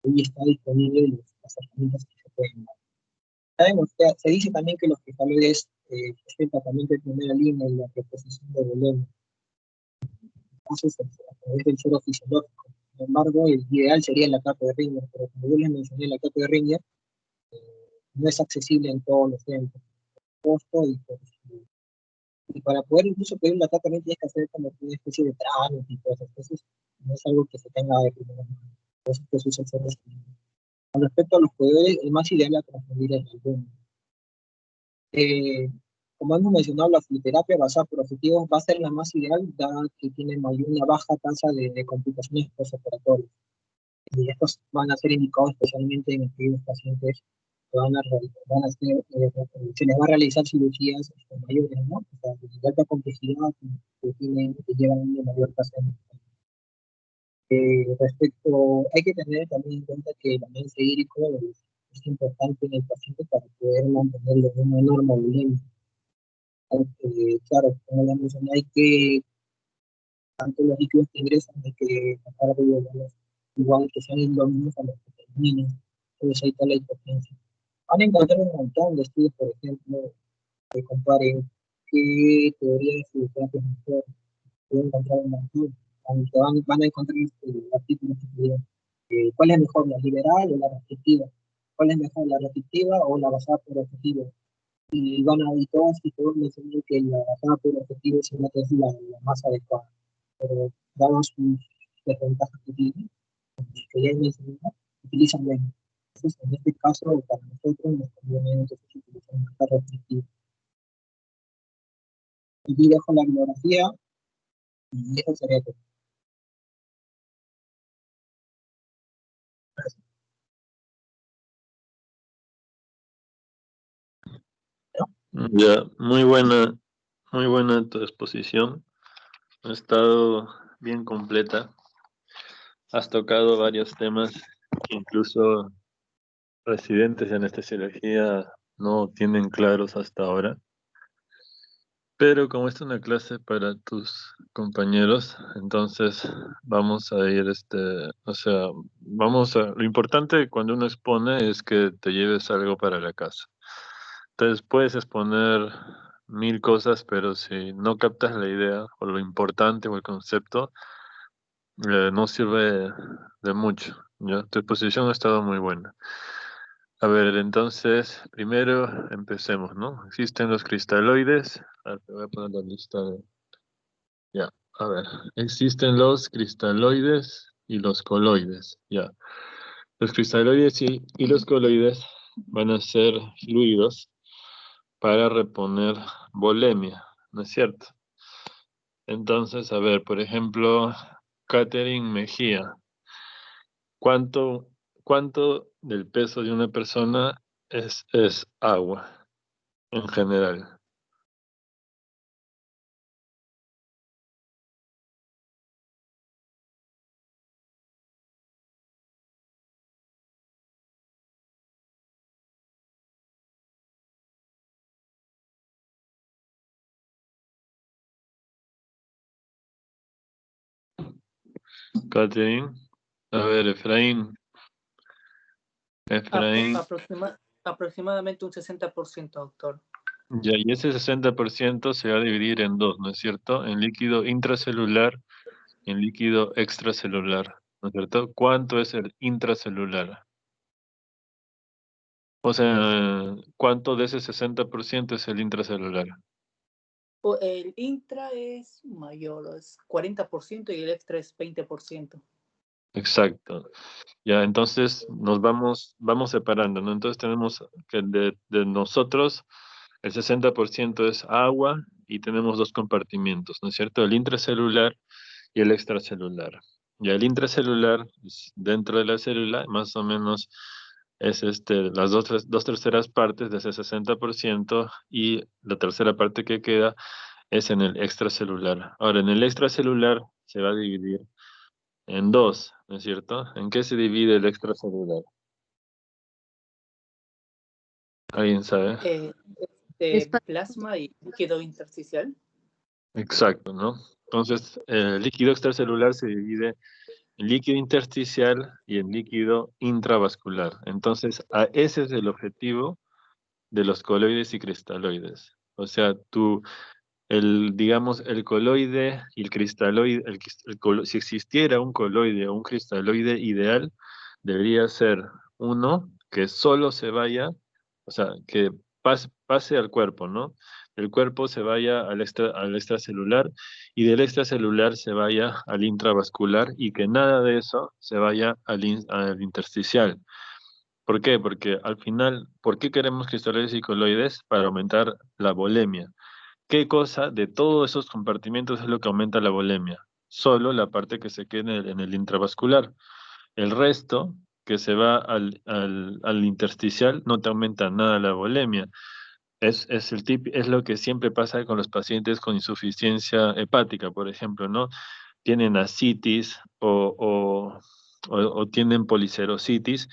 Ahí está disponible las herramientas que se pueden dar. Se dice también que los cristaloides este tratamiento de primera línea en la reposición de volumen. Entonces, a través del suero fisiológico. Sin embargo, el ideal sería la capa de Ringier, pero como yo les mencioné, la capa de Ringier no es accesible en todos los centros. Costo y para poder incluso pedir la capa también tienes que hacer como una especie de trámite y cosas. Entonces, no es algo que se tenga de primera mano. Entonces, que se usa solo. Con respecto a los proveedores, el más ideal es transferir el alumno. Como hemos mencionado, la fisioterapia basada por objetivos va a ser la más ideal, dada que tiene una baja tasa de complicaciones postoperatorias. Y estos van a ser indicados especialmente en aquellos pacientes que se les va a realizar cirugías mayores, ¿no? O sea, de alta complejidad que llevan una mayor tasa de hay que tener también en cuenta que el balance hídrico es importante en el paciente para poder mantenerlo en una normalización. Claro, como la mencioné, hay que, tanto los líquidos que ingresan, hay que tratar de llevarlos igual que sean indóminos a los que terminen. Entonces ahí está la hipotencia. Van a encontrar un montón de estudios, por ejemplo, que comparen qué teoría de fisioterapia es mejor. Pueden encontrar un montón. Aunque van a encontrar artículos que digan cuál es mejor, la liberal o la restrictiva. ¿Cuál es mejor, la restrictiva o la basada por objetivos? Y van a ir todos y todos mencionan que la basada por objetivos es la más adecuada. Pero dados sus desventajas que tienen, que ya mencioné, utilizan menos. Entonces, en este caso, para nosotros nos conviene entonces utilizar una carta restrictiva. Aquí dejo la bibliografía y eso sería todo. Gracias. Ya, muy buena tu exposición. Ha estado bien completa. Has tocado varios temas que incluso residentes de anestesiología no tienen claros hasta ahora. Pero como esta es una clase para tus compañeros, entonces vamos a ir, lo importante cuando uno expone es que te lleves algo para la casa. Entonces puedes exponer 1000 cosas, pero si no captas la idea o lo importante o el concepto, no sirve de mucho, ¿ya? Tu exposición ha estado muy buena. A ver, entonces, primero empecemos, ¿no? Existen los cristaloides. A ver, te voy a poner la lista de... Ya, a ver. Existen los cristaloides y los coloides, ya. Los cristaloides y los coloides van a ser fluidos para reponer volemia, ¿no es cierto? Entonces, a ver, por ejemplo, Catherine Mejía. ¿Cuánto, cuánto del peso de una persona es agua en general? Catherine. A ver, Efraín. Efraín. Aproximadamente un 60%, doctor. Ya, y ese 60% se va a dividir en dos, ¿no es cierto? En líquido intracelular y en líquido extracelular, ¿no es cierto? ¿Cuánto es el intracelular? O sea, ¿cuánto de ese 60% es el intracelular? El intra es mayor, es 40% y el extra es 20%. Exacto. Ya, entonces nos vamos separando, ¿no? Entonces tenemos que de nosotros el 60% es agua y tenemos dos compartimientos, ¿no es cierto? El intracelular y el extracelular. Ya el intracelular es dentro de la célula, más o menos es las dos terceras partes de ese 60% y la tercera parte que queda es en el extracelular. Ahora, en el extracelular se va a dividir en dos, ¿no es cierto? ¿En qué se divide el extracelular? ¿Alguien sabe? Plasma y líquido intersticial. Exacto, ¿no? Entonces, el líquido extracelular se divide en líquido intersticial y en líquido intravascular. Entonces, ese es el objetivo de los coloides y cristaloides. O sea, digamos, el coloide y el cristaloide, si existiera un coloide o un cristaloide ideal, debería ser uno que solo se vaya, o sea, que pase al cuerpo, ¿no? Del cuerpo se vaya al extracelular y del extracelular se vaya al intravascular y que nada de eso se vaya al intersticial. ¿Por qué? Porque al final, ¿por qué queremos cristaloides y coloides? Para aumentar la volemia. ¿Qué cosa de todos esos compartimentos es lo que aumenta la volemia? Solo la parte que se queda en el intravascular. El resto, que se va al intersticial, no te aumenta nada la volemia. Es lo que siempre pasa con los pacientes con insuficiencia hepática, por ejemplo, ¿no? Tienen ascitis o tienen policerositis,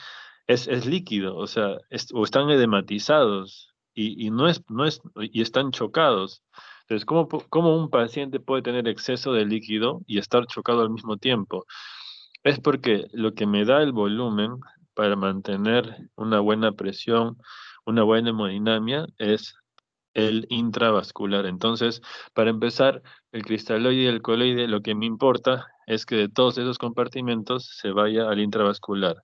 es líquido, o sea, o están edematizados y y están chocados. Entonces, ¿cómo un paciente puede tener exceso de líquido y estar chocado al mismo tiempo? Es porque lo que me da el volumen para mantener una buena presión, una buena hemodinamia, es el intravascular. Entonces, para empezar, el cristaloide y el coloide, lo que me importa es que de todos esos compartimentos se vaya al intravascular.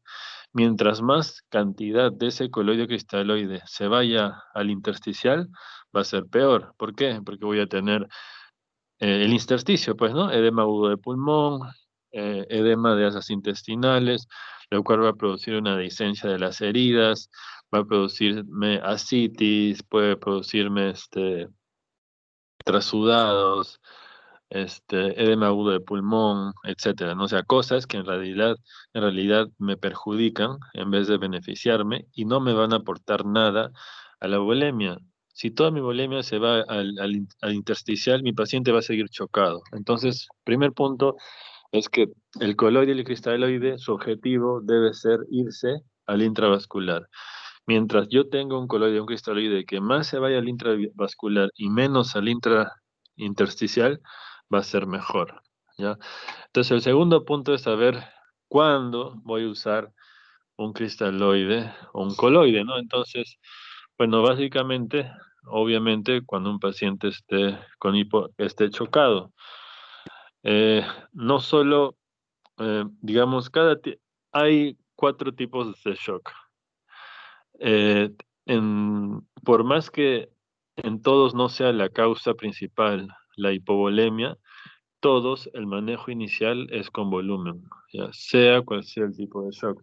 Mientras más cantidad de ese coloide o cristaloide se vaya al intersticial, va a ser peor. ¿Por qué? Porque voy a tener el intersticio, pues, ¿no? Edema agudo de pulmón, edema de asas intestinales, lo cual va a producir una dehiscencia de las heridas, va a producirme ascitis, puede producirme trasudados, edema agudo de pulmón, etcétera, ¿no? O sea, cosas que en realidad me perjudican en vez de beneficiarme y no me van a aportar nada a la bulimia. Si toda mi bulimia se va al intersticial, mi paciente va a seguir chocado. Entonces, primer punto es que el coloide y el cristaloide, su objetivo debe ser irse al intravascular. Mientras yo tenga un coloide y un cristaloide que más se vaya al intravascular y menos al intersticial, va a ser mejor, ¿ya? Entonces, el segundo punto es saber cuándo voy a usar un cristaloide o un coloide, ¿no? Entonces, bueno, básicamente, obviamente, cuando un paciente esté chocado. No solo, digamos, hay 4 tipos de shock. Por más que en todos no sea la causa principal la hipovolemia, todos el manejo inicial es con volumen, ya sea cual sea el tipo de shock.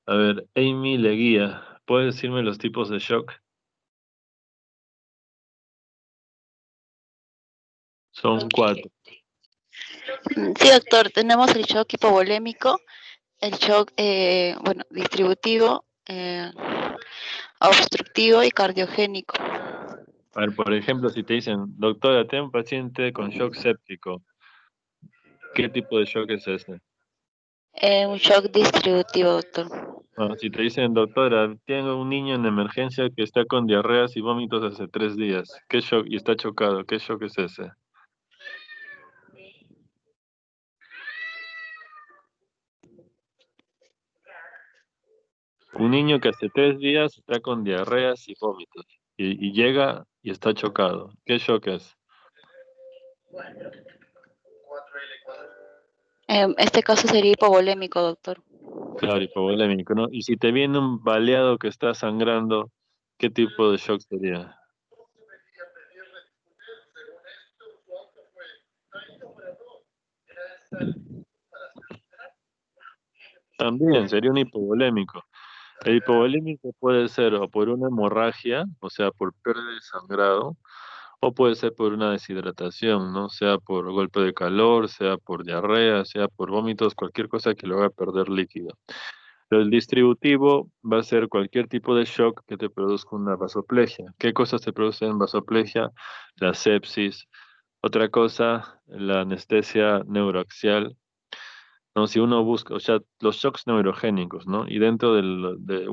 A ver, Amy Leguía, ¿puedes decirme los tipos de shock? Son 4. Sí, doctor, tenemos el shock hipovolémico, el shock distributivo, obstructivo y cardiogénico. A ver, por ejemplo, si te dicen, doctora, tengo un paciente con shock séptico, ¿qué tipo de shock es ese? Un shock distributivo, doctor. Si te dicen, doctora, tengo un niño en emergencia que está con diarreas y vómitos hace 3 días, ¿qué shock? Y está chocado, ¿qué shock es ese? Un niño que hace 3 días está con diarreas y vómitos y llega y está chocado, ¿qué shock es? Este caso sería hipovolémico, doctor. Claro, hipovolémico, ¿no? Y si te viene un baleado que está sangrando, ¿qué tipo de shock sería? También sería un hipovolémico. El hipovolémico puede ser o por una hemorragia, o sea, por pérdida de sangrado, o puede ser por una deshidratación, ¿no? Sea por golpe de calor, sea por diarrea, sea por vómitos, cualquier cosa que lo haga perder líquido. Pero el distributivo va a ser cualquier tipo de shock que te produzca una vasoplegia. ¿Qué cosas te producen vasoplegia? La sepsis. Otra cosa, la anestesia neuroaxial. ¿No? Si uno busca, o sea, los shocks neurogénicos, ¿no? Y dentro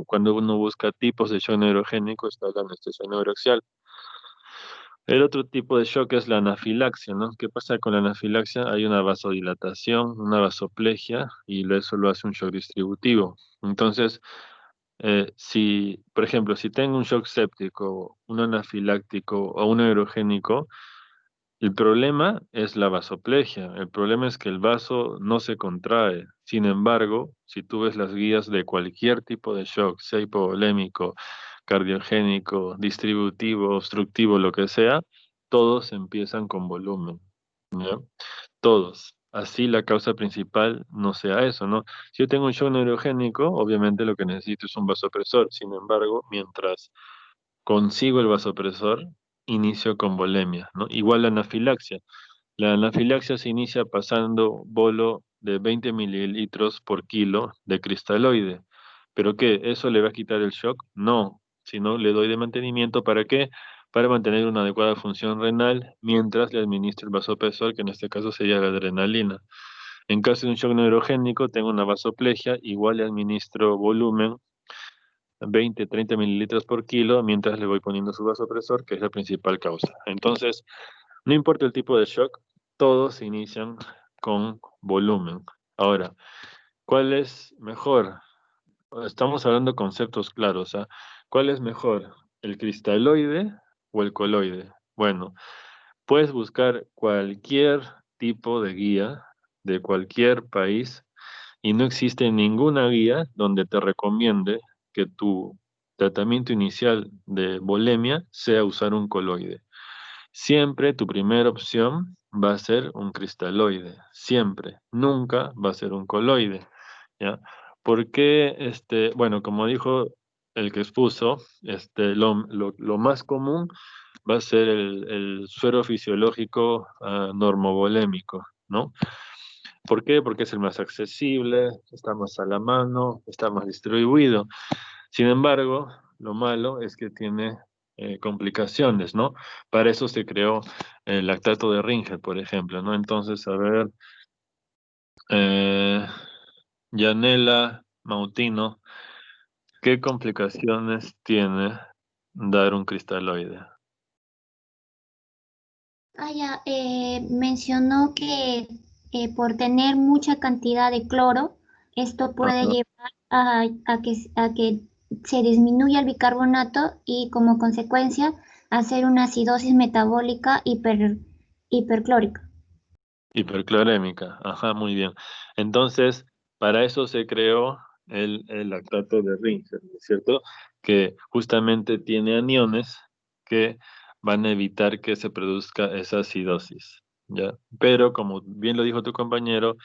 cuando uno busca tipos de shock neurogénico está la anestesia neuroaxial. El otro tipo de shock es la anafilaxia, ¿no? ¿Qué pasa con la anafilaxia? Hay una vasodilatación, una vasoplegia, y eso lo hace un shock distributivo. Entonces, si, por ejemplo, si tengo un shock séptico, un anafiláctico o un neurogénico, el problema es la vasoplegia. El problema es que el vaso no se contrae. Sin embargo, si tú ves las guías de cualquier tipo de shock, sea hipovolémico, cardiogénico, distributivo, obstructivo, lo que sea, todos empiezan con volumen, ¿ya? Todos. Así la causa principal no sea eso, ¿no? Si yo tengo un shock neurogénico, obviamente lo que necesito es un vasopresor. Sin embargo, mientras consigo el vasopresor, inicio con volemia, ¿no? Igual la anafilaxia. La anafilaxia se inicia pasando bolo de 20 mililitros por kilo de cristaloide. ¿Pero qué? ¿Eso le va a quitar el shock? No, sino le doy de mantenimiento. ¿Para qué? Para mantener una adecuada función renal mientras le administro el vasopresor, que en este caso sería la adrenalina. En caso de un shock neurogénico, tengo una vasoplegia, igual le administro volumen 20, 30 mililitros por kilo, mientras le voy poniendo su vasopresor, que es la principal causa. Entonces, no importa el tipo de shock, todos se inician con volumen. Ahora, ¿cuál es mejor? Estamos hablando de conceptos claros, ¿ah? ¿Cuál es mejor? ¿El cristaloide o el coloide? Bueno, puedes buscar cualquier tipo de guía de cualquier país y no existe ninguna guía donde te recomiende que tu tratamiento inicial de bulimia sea usar un coloide. Siempre tu primera opción va a ser un cristaloide, siempre, nunca va a ser un coloide, ¿ya? Porque, bueno, como dijo el que expuso, lo más común va a ser el suero fisiológico normovolémico, ¿no? ¿Por qué? Porque es el más accesible, está más a la mano, está más distribuido. Sin embargo, lo malo es que tiene complicaciones, ¿no? Para eso se creó el lactato de Ringer, por ejemplo, ¿no? Entonces, a ver, eh, Yanela Mautino, ¿qué complicaciones tiene dar un cristaloide? Ya, mencionó que por tener mucha cantidad de cloro, esto puede Ajá. llevar a que se disminuya el bicarbonato y como consecuencia hacer una acidosis metabólica hiperclórica. Hiperclorémica, ajá, muy bien. Entonces, para eso se creó el lactato de Ringer, ¿no es cierto? Que justamente tiene aniones que van a evitar que se produzca esa acidosis, ¿ya? Pero, como bien lo dijo tu compañero,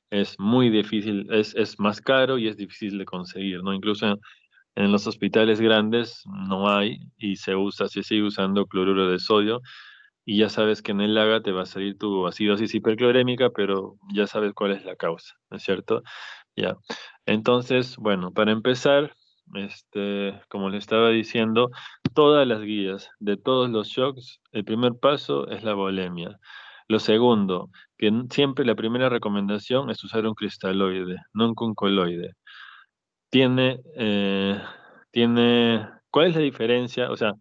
es muy difícil, es más caro y es difícil de conseguir, ¿no? Incluso en los hospitales grandes no hay y se sigue usando cloruro de sodio y ya sabes que en el LAGA te va a salir tu acidosis hiperclorémica, pero ya sabes cuál es la causa, ¿no es cierto? Ya. Entonces, bueno, para empezar, como le estaba diciendo, todas las guías de todos los shocks, el primer paso es la volemia. Lo segundo, que siempre la primera recomendación es usar un cristaloide, no un coloide. Tiene, ¿cuál es la diferencia? O sea,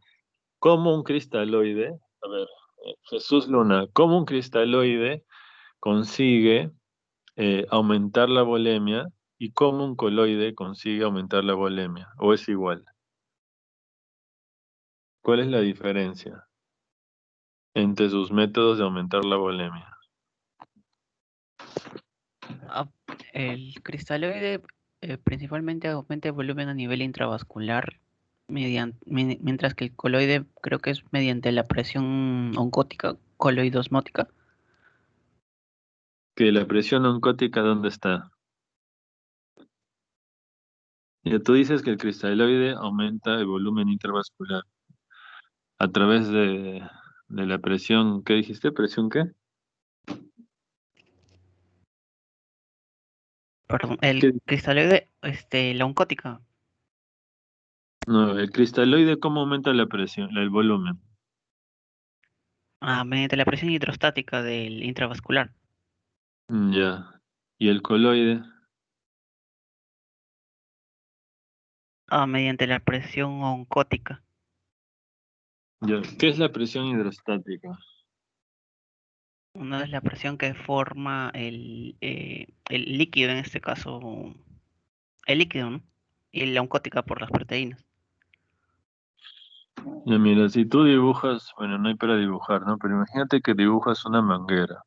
como un cristaloide, a ver, Jesús Luna, ¿cómo un cristaloide consigue aumentar la volemia y cómo un coloide consigue aumentar la volemia? ¿O es igual? ¿Cuál es la diferencia entre sus métodos de aumentar la volemia? Ah, el cristaloide principalmente aumenta el volumen a nivel intravascular, mientras que el coloide creo que es mediante la presión oncótica, coloidosmótica. ¿Que la presión oncótica dónde está? Ya tú dices que el cristaloide aumenta el volumen intravascular a través de la presión, ¿qué dijiste? ¿Presión qué? Perdón, el ¿Qué? cristaloide, la oncótica, No, el cristaloide, ¿cómo aumenta la presión, el volumen? mediante la presión hidrostática del intravascular. Ya. ¿Y el coloide? Mediante la presión oncótica. Ya. ¿Qué es la presión hidrostática? Una es la presión que forma el líquido, en este caso, el líquido, ¿no? y la oncótica por las proteínas. Ya mira, si tú dibujas, bueno, no hay para dibujar, ¿no? Pero imagínate que dibujas una manguera.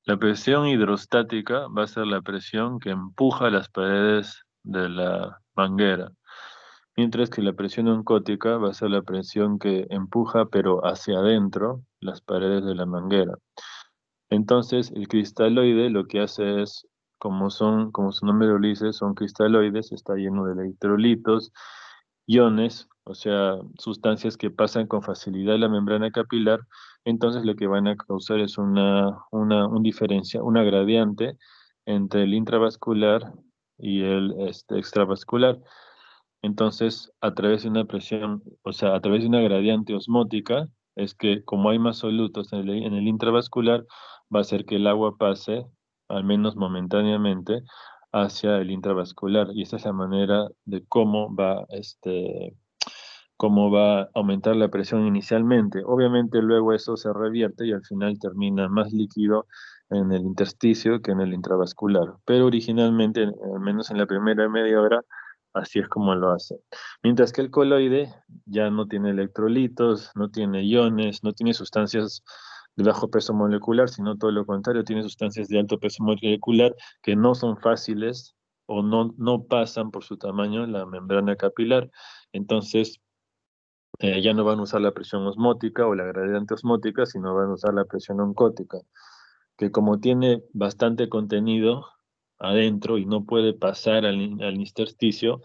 La presión hidrostática va a ser la presión que empuja las paredes de la manguera, mientras que la presión oncótica va a ser la presión que empuja, pero hacia adentro, las paredes de la manguera. Entonces, el cristaloide lo que hace es, como su nombre lo dice, son cristaloides, está lleno de electrolitos, iones, o sea, sustancias que pasan con facilidad la membrana capilar. Entonces lo que van a causar es una gradiente entre el intravascular y el extravascular. Entonces, a través de una presión, o sea, a través de una gradiente osmótica, es que como hay más solutos en el intravascular, va a hacer que el agua pase, al menos momentáneamente, hacia el intravascular. Y esa es la manera de cómo va a aumentar la presión inicialmente. Obviamente luego eso se revierte y al final termina más líquido en el intersticio que en el intravascular. Pero originalmente, al menos en la primera media hora, así es como lo hace. Mientras que el coloide ya no tiene electrolitos, no tiene iones, no tiene sustancias de bajo peso molecular, sino todo lo contrario, tiene sustancias de alto peso molecular que no son fáciles o no pasan por su tamaño la membrana capilar. Entonces, ya no van a usar la presión osmótica o la gradiente osmótica, sino van a usar la presión oncótica, que como tiene bastante contenido adentro y no puede pasar al intersticio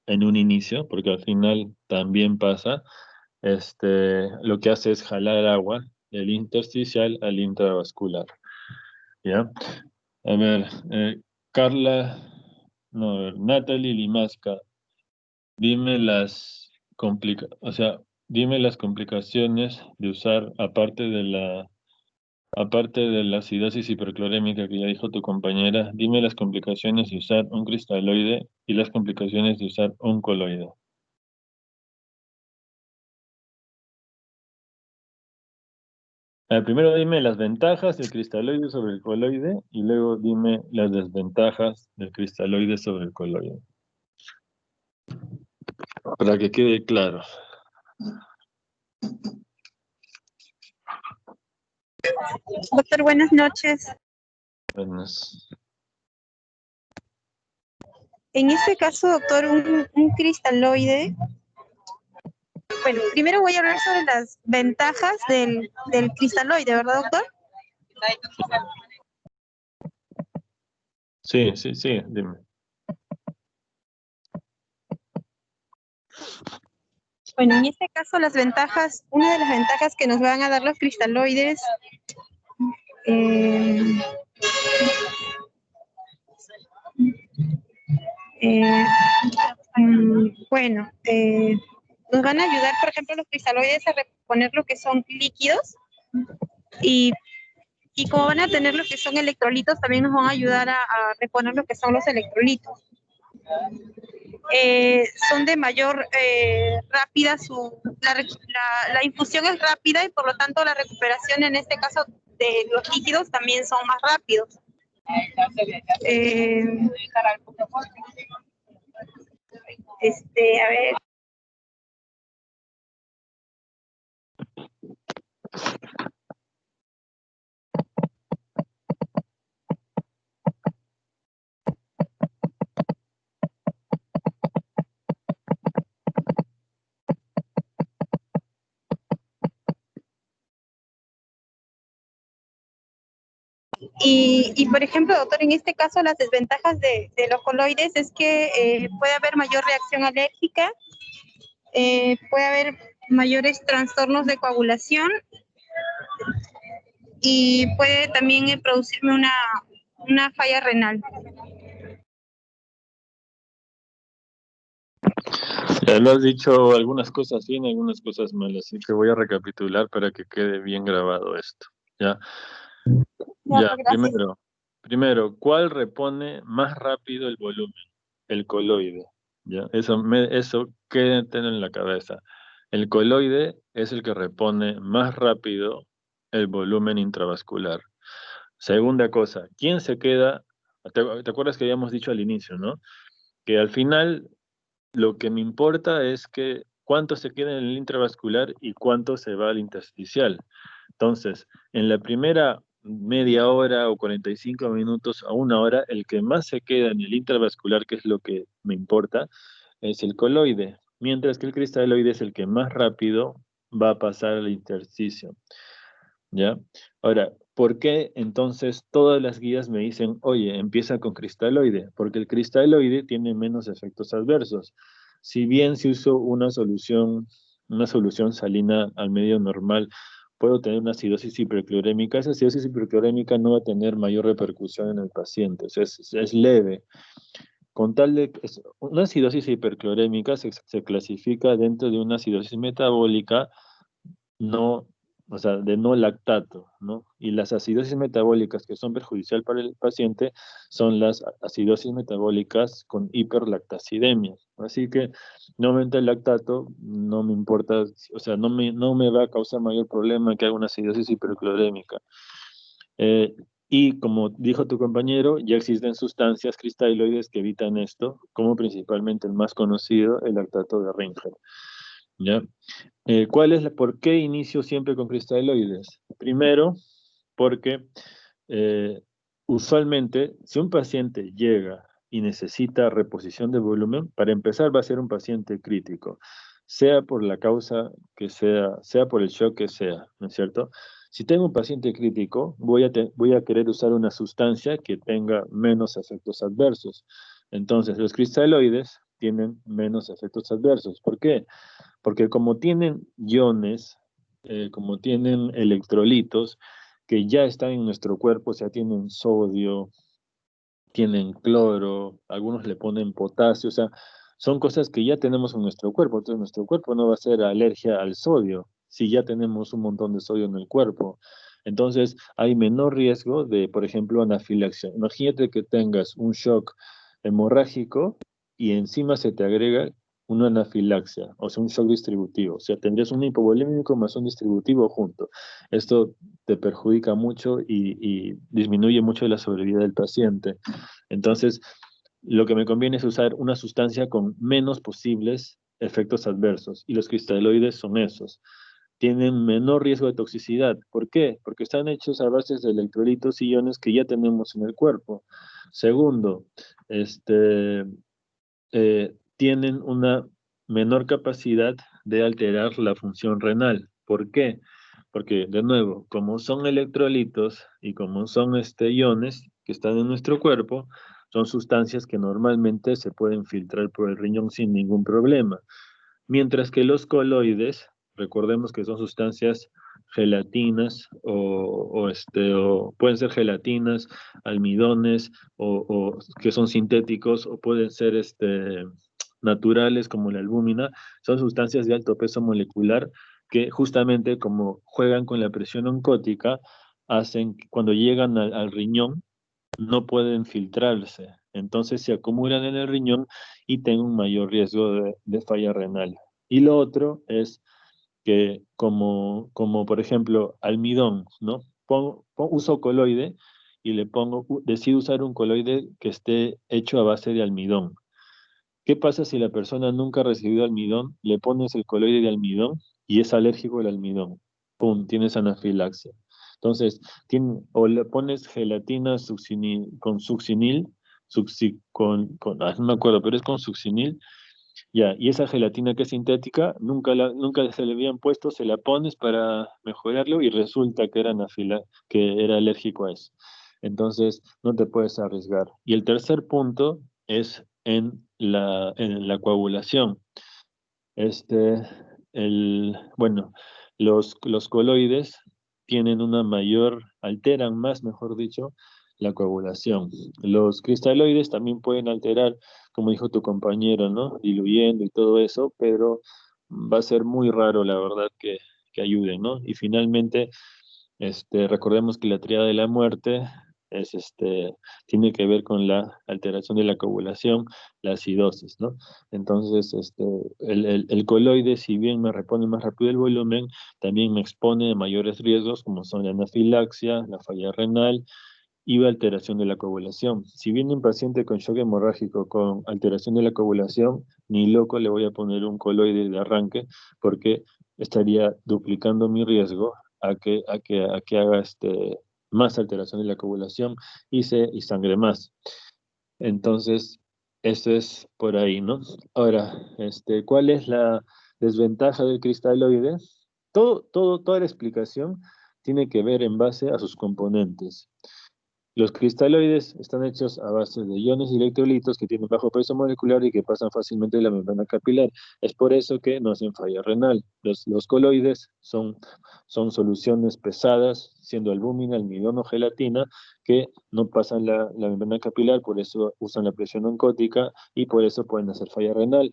en un inicio, porque al final también pasa, lo que hace es jalar agua del intersticial al intravascular. ¿Ya? A ver, Carla, no, a ver, Natalie Limasca, dime dime las complicaciones de usar, aparte de la acidosis hiperclorémica que ya dijo tu compañera, dime las complicaciones de usar un cristaloide y las complicaciones de usar un coloide. Primero dime las ventajas del cristaloide sobre el coloide y luego dime las desventajas del cristaloide sobre el coloide. Para que quede claro. Doctor, buenas noches. Buenas. En este caso, doctor, un cristaloide. Bueno, primero voy a hablar sobre las ventajas del cristaloide, ¿verdad, doctor? Sí, dime. Bueno, en este caso las ventajas, una de las ventajas que nos van a dar los cristaloides, nos van a ayudar, por ejemplo, los cristaloides a reponer lo que son líquidos y como van a tener lo que son electrolitos, también nos van a ayudar a reponer lo que son los electrolitos. Son de mayor rápida, la infusión es rápida y por lo tanto la recuperación en este caso de los líquidos también son más rápidos. A ver. Y por ejemplo, doctor, en este caso las desventajas de los coloides es que puede haber mayor reacción alérgica, puede haber mayores trastornos de coagulación y puede también producirme una falla renal. Ya lo has dicho algunas cosas bien, algunas cosas mal, así que voy a recapitular para que quede bien grabado esto. Ya, primero, ¿cuál repone más rápido el volumen? El coloide. ¿Ya? Eso quédate en la cabeza. El coloide es el que repone más rápido el volumen intravascular. Segunda cosa, ¿quién se queda? ¿Te acuerdas que habíamos dicho al inicio, no? Que al final lo que me importa es que cuánto se queda en el intravascular y cuánto se va al intersticial. Entonces, en la primera media hora o 45 minutos a una hora, el que más se queda en el intravascular, que es lo que me importa, es el coloide, mientras que el cristaloide es el que más rápido va a pasar al intersticio. ¿Ya? Ahora, ¿por qué entonces todas las guías me dicen, oye, empieza con cristaloide? Porque el cristaloide tiene menos efectos adversos. Si bien si uso una solución salina al medio normal, puedo tener una acidosis hiperclorémica. Esa acidosis hiperclorémica no va a tener mayor repercusión en el paciente, o sea, es leve. Con tal de una acidosis hiperclorémica se clasifica dentro de una acidosis metabólica no, o sea, de no lactato, ¿no? Y las acidosis metabólicas que son perjudiciales para el paciente son las acidosis metabólicas con hiperlactacidemia. Así que no aumenta el lactato, no me importa, o sea, no me va a causar mayor problema que haga una acidosis hiperclorémica. Y como dijo tu compañero, ya existen sustancias cristaloides que evitan esto, como principalmente el más conocido, el lactato de Ringer. ¿Ya? ¿Por qué inicio siempre con cristaloides? Primero, porque usualmente, si un paciente llega y necesita reposición de volumen, para empezar va a ser un paciente crítico, sea por la causa que sea por el shock que sea, ¿no es cierto? Si tengo un paciente crítico, voy a querer usar una sustancia que tenga menos efectos adversos. Entonces, los cristaloides tienen menos efectos adversos. ¿Por qué? Porque como tienen iones, como tienen electrolitos que ya están en nuestro cuerpo, o sea, tienen sodio, tienen cloro, algunos le ponen potasio, o sea, son cosas que ya tenemos en nuestro cuerpo, entonces nuestro cuerpo no va a hacer alergia al sodio, si ya tenemos un montón de sodio en el cuerpo. Entonces, hay menor riesgo de, por ejemplo, anafilaxia. Imagínate que tengas un shock hemorrágico y encima se te agrega una anafilaxia, o sea, un shock distributivo. O sea, tendrías un hipovolémico más un distributivo junto. Esto te perjudica mucho y disminuye mucho la sobrevida del paciente. Entonces, lo que me conviene es usar una sustancia con menos posibles efectos adversos, y los cristaloides son esos. Tienen menor riesgo de toxicidad. ¿Por qué? Porque están hechos a base de electrolitos y iones que ya tenemos en el cuerpo. Segundo, tienen una menor capacidad de alterar la función renal. ¿Por qué? Porque, de nuevo, como son electrolitos y como son iones que están en nuestro cuerpo, son sustancias que normalmente se pueden filtrar por el riñón sin ningún problema. Mientras que los coloides, recordemos que son sustancias gelatinas o pueden ser gelatinas, almidones o que son sintéticos o pueden ser naturales como la albúmina, son sustancias de alto peso molecular que justamente como juegan con la presión oncótica, hacen que cuando llegan al riñón no pueden filtrarse, entonces se acumulan en el riñón y tengo un mayor riesgo de falla renal. Y lo otro es que como por ejemplo almidón, ¿no? Uso coloide y decido usar un coloide que esté hecho a base de almidón. ¿Qué pasa si la persona nunca ha recibido almidón? Le pones el coloide de almidón y es alérgico al almidón. ¡Pum! Tienes anafilaxia. Entonces, o le pones gelatina con succinil, no me acuerdo, pero es con succinil, ya, y esa gelatina que es sintética, nunca se le habían puesto, se la pones para mejorarlo y resulta que que era alérgico a eso. Entonces, no te puedes arriesgar. Y el tercer punto es en la coagulación. Bueno, los coloides tienen alteran más, mejor dicho, la coagulación. Los cristaloides también pueden alterar, como dijo tu compañero, ¿no? Diluyendo y todo eso, pero va a ser muy raro, la verdad, que ayuden, ¿no? Y finalmente, recordemos que la triada de la muerte tiene que ver con la alteración de la coagulación, la acidosis, ¿no? Entonces, el coloide, si bien me repone más rápido el volumen, también me expone a mayores riesgos, como son la anafilaxia, la falla renal y alteración de la coagulación. Si viene un paciente con shock hemorrágico con alteración de la coagulación, ni loco le voy a poner un coloide de arranque, porque estaría duplicando mi riesgo a que haga más alteración de la coagulación y sangre más. Entonces, eso es por ahí, ¿no? Ahora, ¿cuál es la desventaja del cristaloide? Toda la explicación tiene que ver en base a sus componentes. Los cristaloides están hechos a base de iones y electrolitos que tienen bajo peso molecular y que pasan fácilmente de la membrana capilar. Es por eso que no hacen falla renal. Los coloides son soluciones pesadas, siendo albúmina, almidón o gelatina, que no pasan la membrana capilar, por eso usan la presión oncótica y por eso pueden hacer falla renal.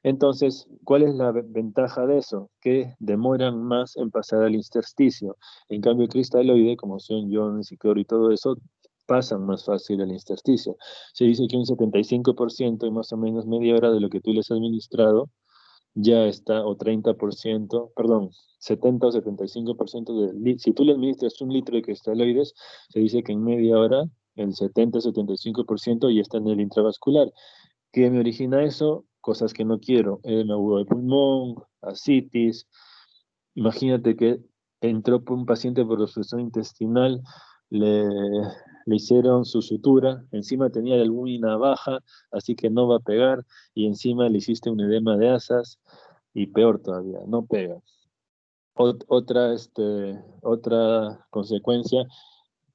Entonces, ¿cuál es la ventaja de eso? Que demoran más en pasar al intersticio. En cambio, el cristaloide, como son iones y cloro y todo eso, pasan más fácil al intersticio. Se dice que un 75% y más o menos media hora de lo que tú les has administrado ya está, o 30%, perdón, 70 o 75% si tú le administras 1 litro de cristaloides, se dice que en media hora el 70 o 75% ya está en el intravascular. ¿Qué me origina eso? Cosas que no quiero, edema agudo de pulmón, ascitis. Imagínate que entró un paciente por obstrucción intestinal, le hicieron su sutura, encima tenía la albúmina baja, así que no va a pegar, y encima le hiciste un edema de asas, y peor todavía, no pega. Otra consecuencia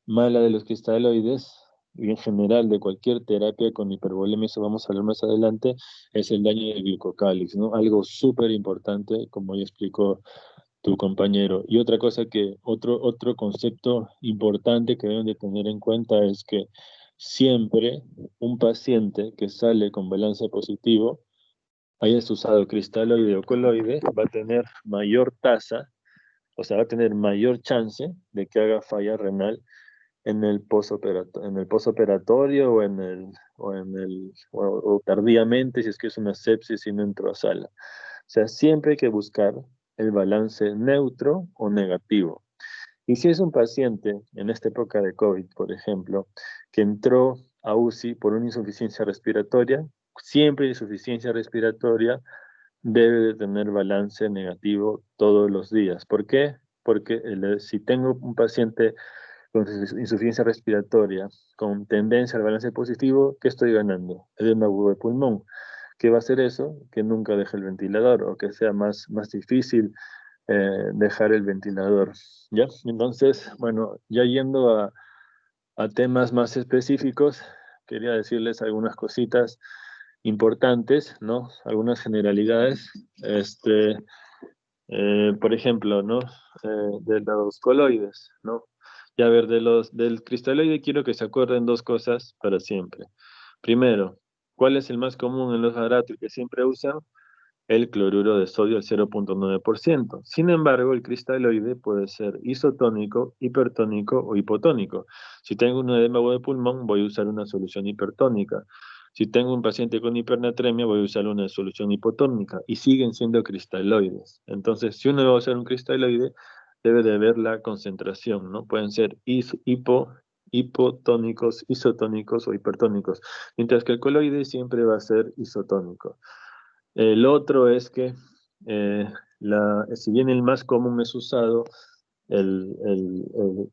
mala de los cristaloides, y en general de cualquier terapia con hipervolemia, eso vamos a hablar más adelante, es el daño del glucocálix, ¿no? Algo súper importante, como ya explicó tu compañero. Y otra cosa otro concepto importante que deben de tener en cuenta es que siempre un paciente que sale con balance positivo, hayas usado cristaloide o coloide, va a tener mayor tasa, o sea, va a tener mayor chance de que haga falla renal en el posoperatorio o tardíamente, si es que es una sepsis y no entró a sala. O sea, siempre hay que buscar el balance neutro o negativo. Y si es un paciente en esta época de COVID, por ejemplo, que entró a UCI por una insuficiencia respiratoria, siempre insuficiencia respiratoria debe de tener balance negativo todos los días. ¿Por qué? Porque si tengo un paciente con insuficiencia respiratoria, con tendencia al balance positivo, ¿qué estoy ganando? Edema agudo de pulmón. ¿Qué va a hacer eso? Que nunca deje el ventilador o que sea más difícil dejar el ventilador. ¿Ya? Entonces, bueno, ya yendo a temas más específicos, quería decirles algunas cositas importantes, ¿no? Algunas generalidades. Por ejemplo, ¿no? De los coloides, ¿no? Y a ver, del cristaloide quiero que se acuerden dos cosas para siempre. Primero, ¿cuál es el más común en los baratos que siempre usan? El cloruro de sodio al 0.9%. Sin embargo, el cristaloide puede ser isotónico, hipertónico o hipotónico. Si tengo un edema de pulmón, voy a usar una solución hipertónica. Si tengo un paciente con hipernatremia, voy a usar una solución hipotónica. Y siguen siendo cristaloides. Entonces, si uno va a usar un cristaloide, debe de ver la concentración, ¿no? Pueden ser hipotónicos, isotónicos o hipertónicos. Mientras que el coloide siempre va a ser isotónico. El otro es que, si bien el más común es usado, el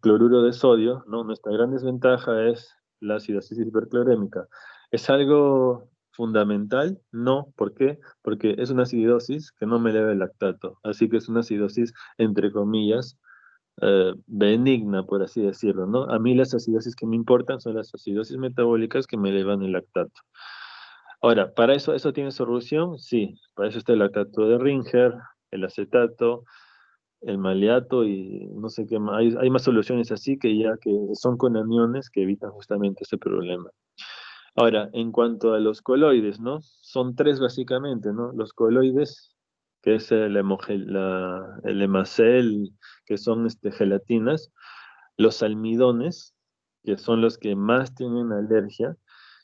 cloruro de sodio, ¿no? Nuestra gran desventaja es la acidosis hiperclorémica. ¿Es algo fundamental? No. ¿Por qué? Porque es una acidosis que no me eleva el lactato. Así que es una acidosis, entre comillas, benigna, por así decirlo, ¿no? A mí las acidosis que me importan son las acidosis metabólicas que me elevan el lactato. Ahora, ¿para eso tiene solución? Sí, para eso está el lactato de Ringer, el acetato, el maleato y no sé qué más. Hay más soluciones así que son con aniones que evitan justamente ese problema. Ahora, en cuanto a los coloides, ¿no? Son tres básicamente, ¿no? Los coloides, que es el hemacel, que son gelatinas, los almidones, que son los que más tienen alergia,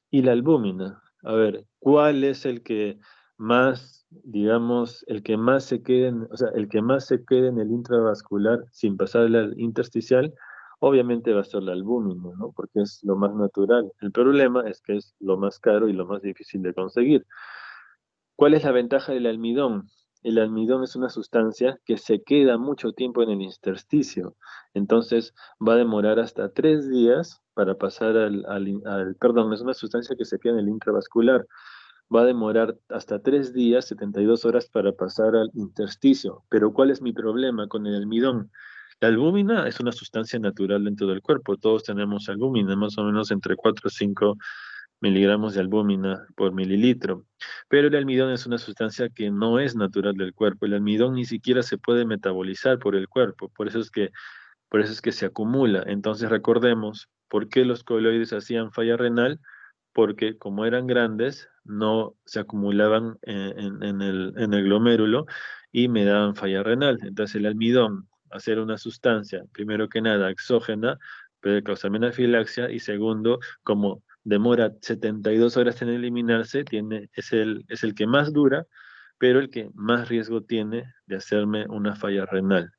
y la albúmina. A ver, ¿cuál es el que más, digamos, el que más se quede en el intravascular sin pasar al intersticial? obviamente va a ser la albúmina, ¿no? Porque es lo más natural. El problema es que es lo más caro y lo más difícil de conseguir. ¿Cuál es la ventaja del almidón? El almidón es una sustancia que se queda mucho tiempo en el intersticio. Entonces va a demorar hasta 3 días para pasar perdón, es una sustancia que se queda en el intravascular. Va a demorar hasta 3 días, 72 horas para pasar al intersticio. Pero ¿cuál es mi problema con el almidón? La albúmina es una sustancia natural dentro del cuerpo. Todos tenemos albúmina, más o menos entre 4 o 5 miligramos de albúmina por mililitro. Pero el almidón es una sustancia que no es natural del cuerpo. El almidón ni siquiera se puede metabolizar por el cuerpo. Por eso es que se acumula. Entonces recordemos por qué los coloides hacían falla renal, porque como eran grandes, no se acumulaban en el glomérulo y me daban falla renal. Entonces el almidón, hacer una sustancia, primero que nada, exógena, puede causar anafilaxia, y segundo, como demora 72 horas en eliminarse, es el que más dura, pero el que más riesgo tiene de hacerme una falla renal.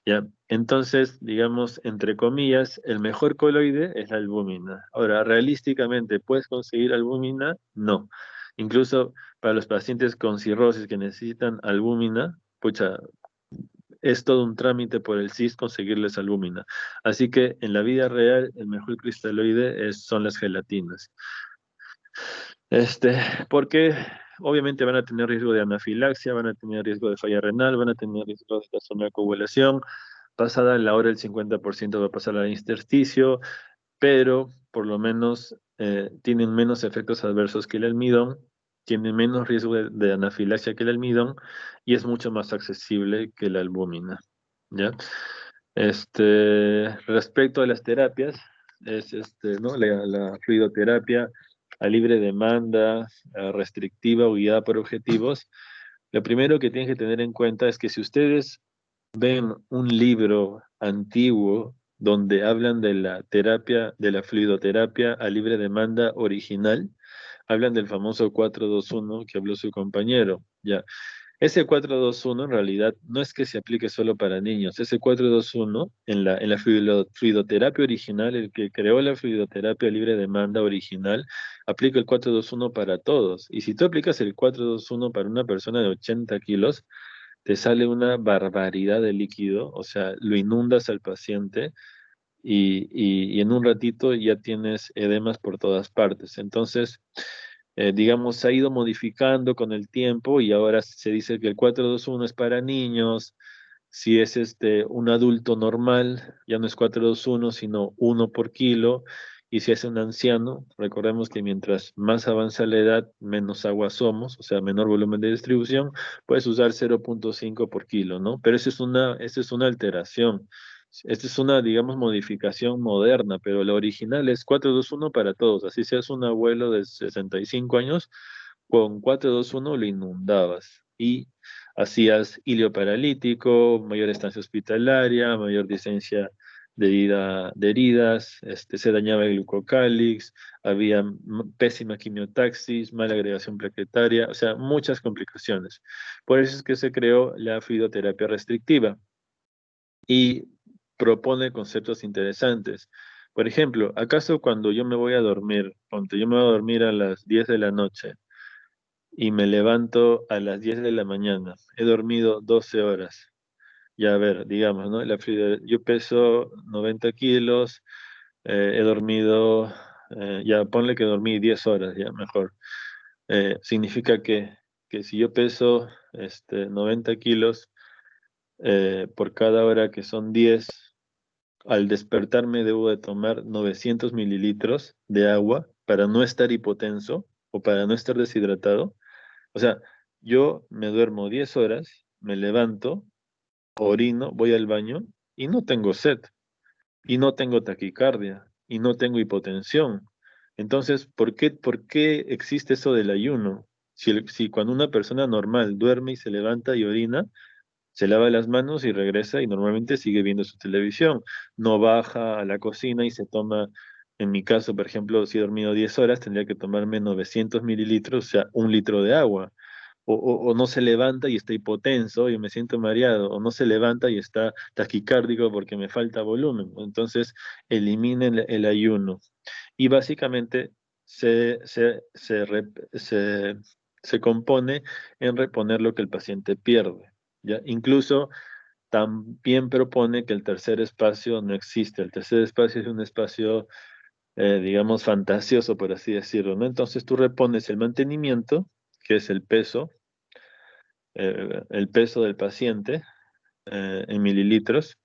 ¿Ya? Entonces, digamos, entre comillas, el mejor coloide es la albúmina. Ahora, realísticamente, ¿puedes conseguir albúmina? No. Incluso para los pacientes con cirrosis que necesitan albúmina, pucha, es todo un trámite por el CIS conseguirles albúmina. Así que en la vida real, el mejor cristaloide son las gelatinas. Porque obviamente van a tener riesgo de anafilaxia, van a tener riesgo de falla renal, van a tener riesgo de una coagulación. Pasada la hora, el 50% va a pasar al intersticio, pero por lo menos tienen menos efectos adversos que el almidón, tienen menos riesgo de anafilaxia que el almidón, y es mucho más accesible que la albúmina, ¿ya? Respecto a las terapias, ¿no? La fluidoterapia a libre demanda, restrictiva o guiada por objetivos. Lo primero que tienen que tener en cuenta es que si ustedes ven un libro antiguo donde hablan de la terapia, de la fluidoterapia a libre demanda original, hablan del famoso 421 que habló su compañero, ya. Ese 421 en realidad no es que se aplique solo para niños. Ese 421 en la fluidoterapia original, el que creó la fluidoterapia libre demanda original, aplica el 421 para todos. Y si tú aplicas el 421 para una persona de 80 kilos, te sale una barbaridad de líquido, o sea, lo inundas al paciente y en un ratito ya tienes edemas por todas partes. Entonces, digamos, se ha ido modificando con el tiempo y ahora se dice que el 421 es para niños. Si es un adulto normal, ya no es 421, sino 1 por kilo. Y si es un anciano, recordemos que mientras más avanza la edad, menos agua somos, o sea, menor volumen de distribución, puedes usar 0.5 por kilo, ¿no? Pero esa es una alteración. Esta es una, digamos, modificación moderna, pero la original es 421 para todos. Así seas un abuelo de 65 años, con 421 lo inundabas y hacías hilio paralítico, mayor estancia hospitalaria, mayor disencia de heridas, se dañaba el glucocálix, había pésima quimiotaxis, mala agregación plaquetaria, o sea, muchas complicaciones. Por eso es que se creó la fluidoterapia restrictiva y propone conceptos interesantes. Por ejemplo, ¿acaso cuando yo me voy a dormir, yo me voy a dormir a las 10 de la noche y me levanto a las 10 de la mañana, he dormido 12 horas? Ya a ver, digamos, ¿no? Yo peso 90 kilos, he dormido, ya ponle que dormí 10 horas, ya mejor. Significa que si yo peso 90 kilos, por cada hora que son 10, al despertarme debo de tomar 900 mililitros de agua para no estar hipotenso o para no estar deshidratado. O sea, yo me duermo 10 horas, me levanto, orino, voy al baño y no tengo sed, y no tengo taquicardia, y no tengo hipotensión. Entonces, por qué existe eso del ayuno? Si cuando una persona normal duerme y se levanta y orina, se lava las manos y regresa y normalmente sigue viendo su televisión. No baja a la cocina y se toma, en mi caso, por ejemplo, si he dormido 10 horas, tendría que tomarme 900 mililitros, o sea, 1 litro de agua. o no se levanta y está hipotenso y me siento mareado, o no se levanta y está taquicárdico porque me falta volumen. Entonces, eliminen el ayuno. Y básicamente se compone en reponer lo que el paciente pierde, ¿ya? Incluso también propone que el tercer espacio no existe. El tercer espacio es un espacio, digamos, fantasioso, por así decirlo, ¿no? Entonces tú repones el mantenimiento, que es el peso del paciente en mililitros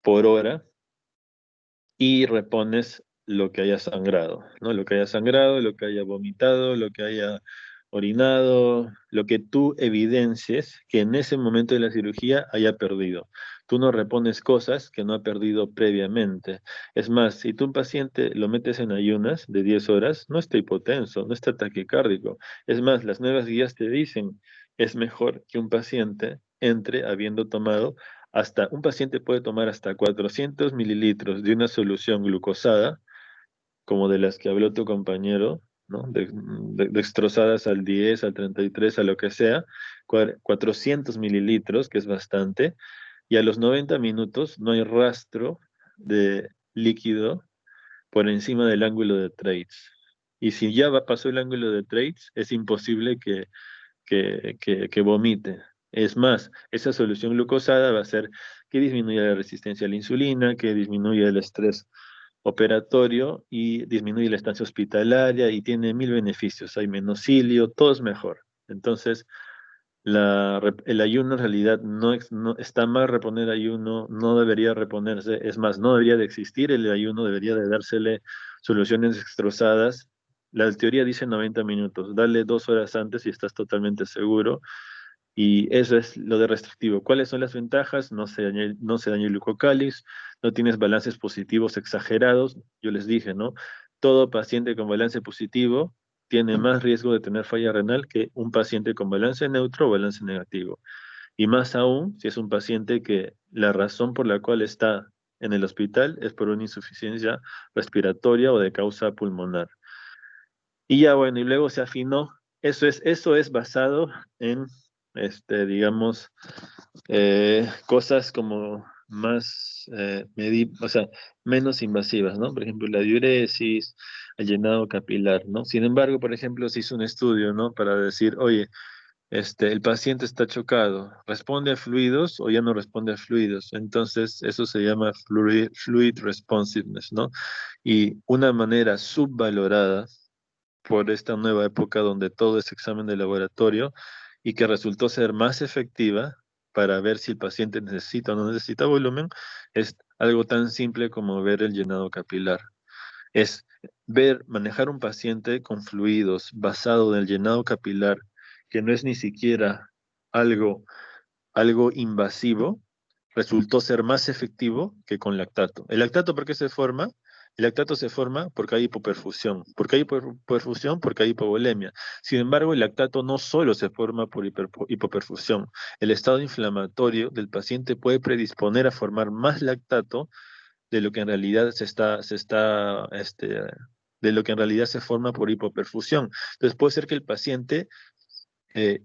por hora, y repones lo que haya sangrado, ¿no? Lo que haya sangrado, lo que haya vomitado, lo que haya orinado, lo que tú evidencies que en ese momento de la cirugía haya perdido. Tú no repones cosas que no ha perdido previamente. Es más, si tú un paciente lo metes en ayunas de 10 horas, no está hipotenso, no está taquicárdico. Es más, las nuevas guías te dicen, es mejor que un paciente entre habiendo tomado un paciente puede tomar hasta 400 mililitros de una solución glucosada, como de las que habló tu compañero, ¿no? Dextrosadas al 10, al 33, a lo que sea, 400 mililitros, que es bastante, y a los 90 minutos no hay rastro de líquido por encima del ángulo de Treitz. Y si ya pasó el ángulo de Treitz, es imposible que vomite. Es más, esa solución glucosada va a hacer que disminuya la resistencia a la insulina, que disminuya el estrés operatorio y disminuye la estancia hospitalaria y tiene 1000 beneficios. Hay menos cilio, todo es mejor. Entonces, el ayuno en realidad no está mal reponer ayuno, no debería reponerse, es más, no debería de existir el ayuno, debería de dársele soluciones extrosadas. La teoría dice 90 minutos, dale 2 horas antes y estás totalmente seguro. Y eso es lo de restrictivo. ¿Cuáles son las ventajas? No se daña el glucocáliz, no tienes balances positivos exagerados. Yo les dije, ¿no? Todo paciente con balance positivo tiene más riesgo de tener falla renal que un paciente con balance neutro o balance negativo. Y más aún si es un paciente que la razón por la cual está en el hospital es por una insuficiencia respiratoria o de causa pulmonar. Y ya bueno, y luego se afinó. Eso es basado en, digamos, cosas como más, o sea, menos invasivas, ¿no? Por ejemplo, la diuresis, el llenado capilar, ¿no? Sin embargo, por ejemplo, se hizo un estudio, ¿no? Para decir, oye, el paciente está chocado, ¿responde a fluidos o ya no responde a fluidos? Entonces, eso se llama fluid responsiveness, ¿no? Y una manera subvalorada por esta nueva época donde todo es examen de laboratorio y que resultó ser más efectiva para ver si el paciente necesita o no necesita volumen, es algo tan simple como ver el llenado capilar. Es manejar un paciente con fluidos basado en el llenado capilar, que no es ni siquiera algo invasivo, resultó ser más efectivo que con lactato. ¿El lactato por qué se forma? El lactato se forma porque hay hipoperfusión. ¿Por qué hay hipoperfusión? Porque hay hipovolemia. Sin embargo, el lactato no solo se forma por hipoperfusión. El estado inflamatorio del paciente puede predisponer a formar más lactato de lo que en realidad de lo que en realidad se forma por hipoperfusión. Entonces puede ser que el paciente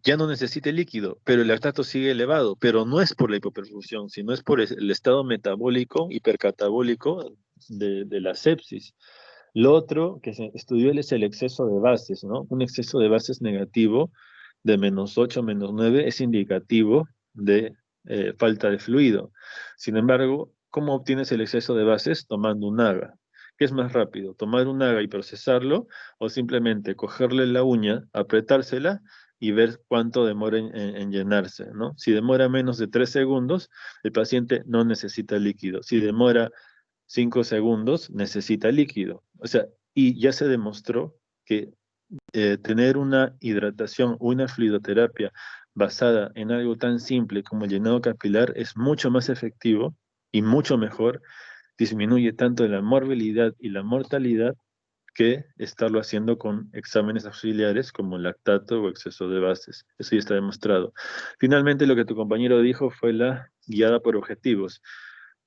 ya no necesite líquido, pero el lactato sigue elevado, pero no es por la hipoperfusión, sino es por el estado metabólico, hipercatabólico de la sepsis. Lo otro que se estudió es el exceso de bases, ¿no? Un exceso de bases negativo de -8, -9 es indicativo de falta de fluido. Sin embargo, ¿cómo obtienes el exceso de bases? Tomando un AGA. ¿Qué es más rápido? ¿Tomar un AGA y procesarlo o simplemente cogerle la uña, apretársela y ver cuánto demora en llenarse, ¿no? Si demora menos de 3 segundos, el paciente no necesita líquido. Si demora 5 segundos, necesita líquido. O sea, y ya se demostró que tener una hidratación, una fluidoterapia basada en algo tan simple como el llenado capilar es mucho más efectivo y mucho mejor, disminuye tanto la morbilidad y la mortalidad que estarlo haciendo con exámenes auxiliares como lactato o exceso de bases. Eso ya está demostrado. Finalmente, lo que tu compañero dijo fue la guiada por objetivos.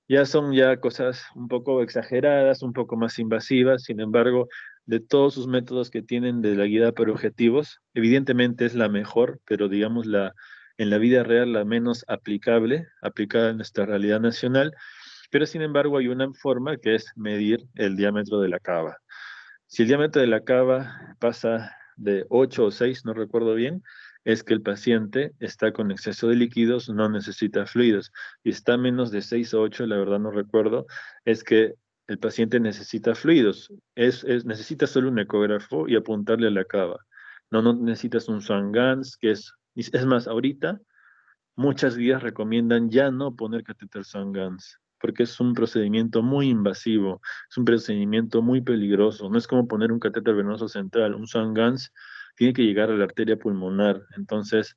Ya son cosas un poco exageradas, un poco más invasivas, sin embargo, de todos sus métodos que tienen de la guía por objetivos, evidentemente es la mejor, pero digamos en la vida real la menos aplicada en nuestra realidad nacional, pero sin embargo hay una forma que es medir el diámetro de la cava. Si el diámetro de la cava pasa de 8 o 6, no recuerdo bien, es que el paciente está con exceso de líquidos, no necesita fluidos. Y está menos de 6 o 8, la verdad no recuerdo, es que el paciente necesita fluidos. Necesita solo un ecógrafo y apuntarle a la cava. No necesitas un Swan-Ganz, que es más, ahorita muchas guías recomiendan ya no poner catéter Swan-Ganz, porque es un procedimiento muy invasivo, es un procedimiento muy peligroso. No es como poner un catéter venoso central. Un Swan-Ganz tiene que llegar a la arteria pulmonar, entonces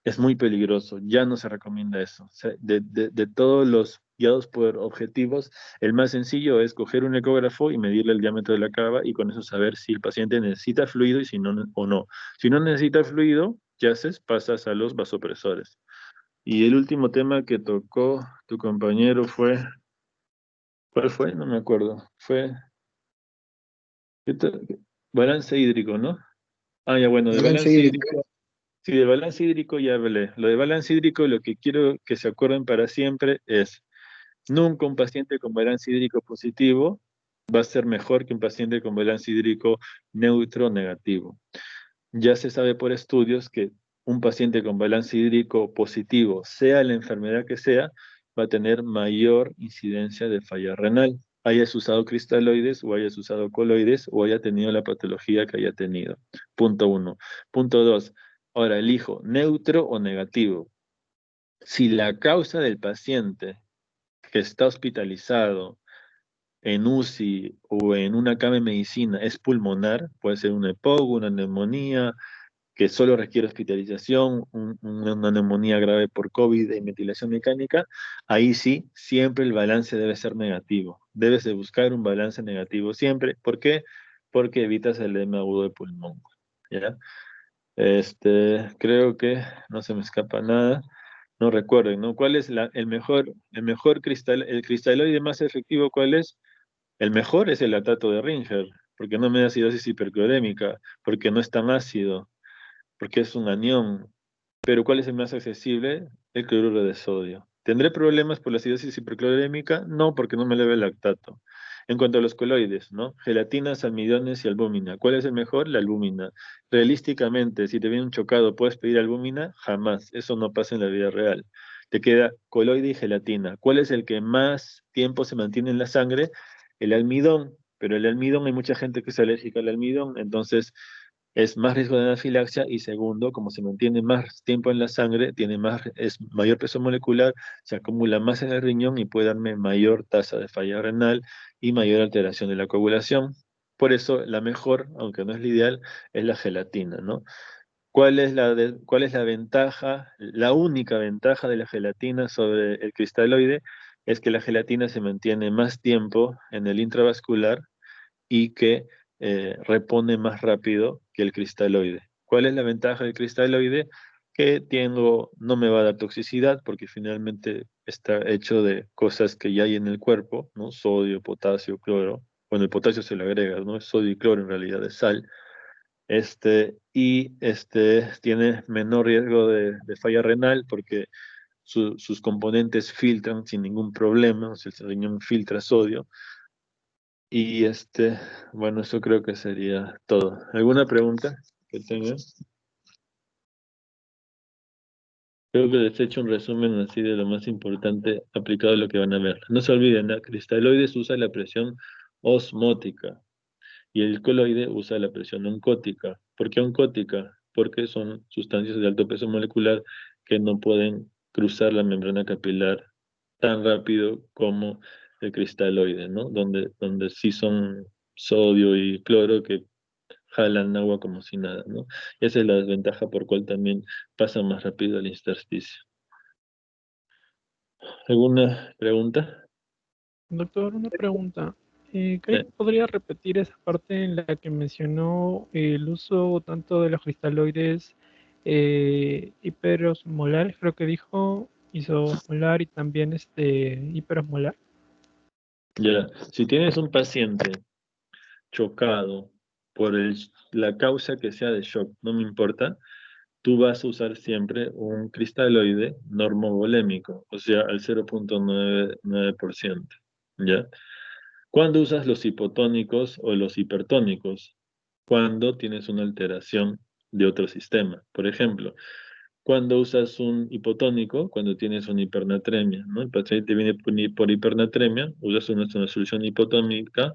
es muy peligroso. Ya no se recomienda eso. O sea, de todos los guiados por objetivos, el más sencillo es coger un ecógrafo y medirle el diámetro de la cava y con eso saber si el paciente necesita fluido y si no o no. Si no necesita fluido, ¿qué haces? Pasas a los vasopresores. Y el último tema que tocó tu compañero fue... ¿Cuál fue? No me acuerdo. Fue... Balance hídrico, ¿no? Ah, ya bueno, de balance hídrico. Sí, de balance hídrico ya hablé. Lo de balance hídrico, lo que quiero que se acuerden para siempre es, nunca un paciente con balance hídrico positivo va a ser mejor que un paciente con balance hídrico neutro negativo. Ya se sabe por estudios que un paciente con balance hídrico positivo, sea la enfermedad que sea, va a tener mayor incidencia de falla renal. Hayas usado cristaloides o hayas usado coloides o haya tenido la patología que haya tenido. Punto 1. Punto 2. Ahora, elijo neutro o negativo. Si la causa del paciente que está hospitalizado en UCI o en una cama de medicina es pulmonar, puede ser un EPOC, una neumonía, que solo requiere hospitalización, una neumonía grave por COVID y metilación mecánica, ahí sí, siempre el balance debe ser negativo. Debes de buscar un balance negativo siempre. ¿Por qué? Porque evitas el edema agudo de pulmón. ¿Ya? Creo que no se me escapa nada. No recuerden, ¿no? ¿Cuál es el mejor el cristaloide más efectivo? ¿Cuál es? El mejor es el lactato de Ringer, porque no me da acidosis hiperclorémica, porque no es tan ácido, porque es un anión. Pero ¿cuál es el más accesible? El cloruro de sodio. ¿Tendré problemas por la acidosis hiperclorémica? No, porque no me eleva el lactato. En cuanto a los coloides, ¿no? Gelatinas, almidones y albúmina. ¿Cuál es el mejor? La albúmina. Realísticamente, si te viene un chocado, ¿puedes pedir albúmina? Jamás. Eso no pasa en la vida real. Te queda coloide y gelatina. ¿Cuál es el que más tiempo se mantiene en la sangre? El almidón. Pero el almidón, hay mucha gente que es alérgica al almidón, entonces es más riesgo de anafilaxia, y segundo, como se mantiene más tiempo en la sangre, es mayor peso molecular, se acumula más en el riñón y puede darme mayor tasa de falla renal y mayor alteración de la coagulación. Por eso la mejor, aunque no es la ideal, es la gelatina, ¿no? ¿Cuál es la ventaja? La única ventaja de la gelatina sobre el cristaloide es que la gelatina se mantiene más tiempo en el intravascular y que repone más rápido que el cristaloide. ¿Cuál es la ventaja del cristaloide? Que no me va a dar toxicidad porque finalmente está hecho de cosas que ya hay en el cuerpo, ¿no? Sodio, potasio, cloro. Bueno, el potasio se le agrega, ¿no? Es sodio y cloro en realidad, es sal. Tiene menor riesgo de falla renal porque sus componentes filtran sin ningún problema, o sea, el riñón filtra sodio. Y bueno, eso creo que sería todo. ¿Alguna pregunta que tengan? Creo que les he hecho un resumen así de lo más importante aplicado a lo que van a ver. No se olviden, el cristaloides usa la presión osmótica y el coloide usa la presión oncótica. ¿Por qué oncótica? Porque son sustancias de alto peso molecular que no pueden cruzar la membrana capilar tan rápido como el cristaloide, ¿no? Donde sí son sodio y cloro que jalan agua como si nada, ¿no? Esa es la desventaja por cual también pasa más rápido el intersticio. ¿Alguna pregunta? Doctor, una pregunta. ¿Cree que podría repetir esa parte en la que mencionó el uso tanto de los cristaloides hiperosmolares, creo que dijo, isosmolar y también hiperosmolar? Ya, si tienes un paciente chocado por la causa que sea de shock, no me importa, tú vas a usar siempre un cristaloide normovolémico, o sea, al 0.99%, ¿ya? ¿Cuándo usas los hipotónicos o los hipertónicos? Cuando tienes una alteración de otro sistema. Por ejemplo, cuando usas un hipotónico, cuando tienes una hipernatremia, ¿no? El paciente viene por hipernatremia, usas una solución hipotónica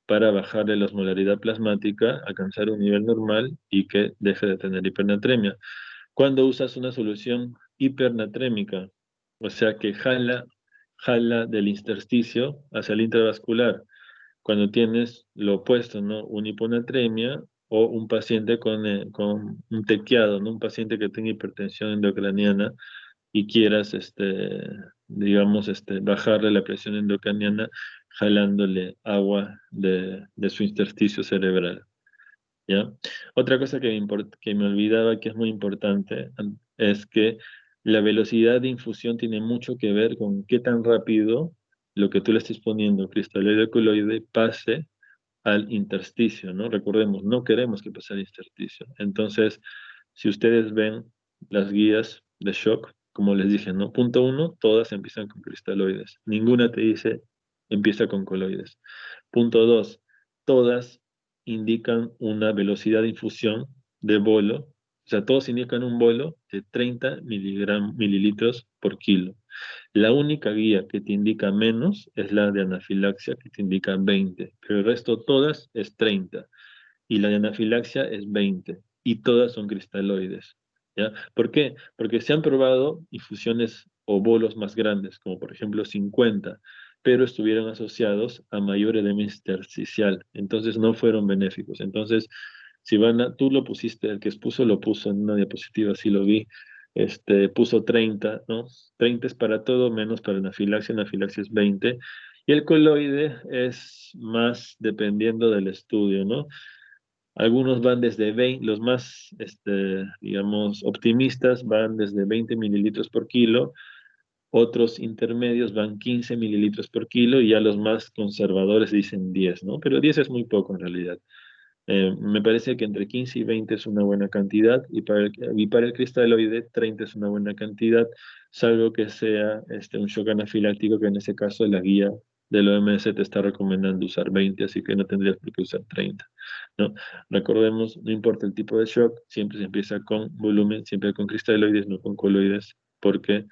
para bajarle la osmolaridad plasmática, alcanzar un nivel normal y que deje de tener hipernatremia. Cuando usas una solución hipernatrémica, o sea que jala del intersticio hacia el intravascular, cuando tienes lo opuesto, ¿no? Una hiponatremia o un paciente con un tequiado, ¿no? Un paciente que tenga hipertensión endocraniana y quieras, digamos, bajarle la presión endocraniana jalándole agua de su intersticio cerebral, ¿ya? Otra cosa que me olvidaba que es muy importante es que la velocidad de infusión tiene mucho que ver con qué tan rápido lo que tú le estés poniendo, cristaloide coloide, pase al intersticio, ¿no? Recordemos, no queremos que pase al intersticio. Entonces, si ustedes ven las guías de shock, como les dije, ¿no? Punto 1, todas empiezan con cristaloides. Ninguna te dice empieza con coloides. Punto 2, todas indican una velocidad de infusión de bolo, o sea, todos indican un bolo de 30 mililitros por kilo. La única guía que te indica menos es la de anafilaxia, que te indica 20, pero el resto todas es 30, y la de anafilaxia es 20, y todas son cristaloides, ¿ya? ¿Por qué? Porque se han probado infusiones o bolos más grandes, como por ejemplo 50, pero estuvieron asociados a mayor edema intersticial, entonces no fueron benéficos. Entonces, si tú lo pusiste, el que expuso lo puso en una diapositiva, así lo vi, puso 30, ¿no? 30 es para todo, menos para anafilaxia es 20, y el coloide es más dependiendo del estudio, ¿no? Algunos van desde 20, los más, digamos, optimistas van desde 20 mililitros por kilo, otros intermedios van 15 mililitros por kilo, y ya los más conservadores dicen 10, ¿no? Pero 10 es muy poco en realidad. Me parece que entre 15 y 20 es una buena cantidad, y para el cristaloide 30 es una buena cantidad, salvo que sea un shock anafiláctico, que en ese caso la guía del OMS te está recomendando usar 20, así que no tendrías por qué usar 30, ¿no? Recordemos, no importa el tipo de shock, siempre se empieza con volumen, siempre con cristaloides, no con coloides, porque,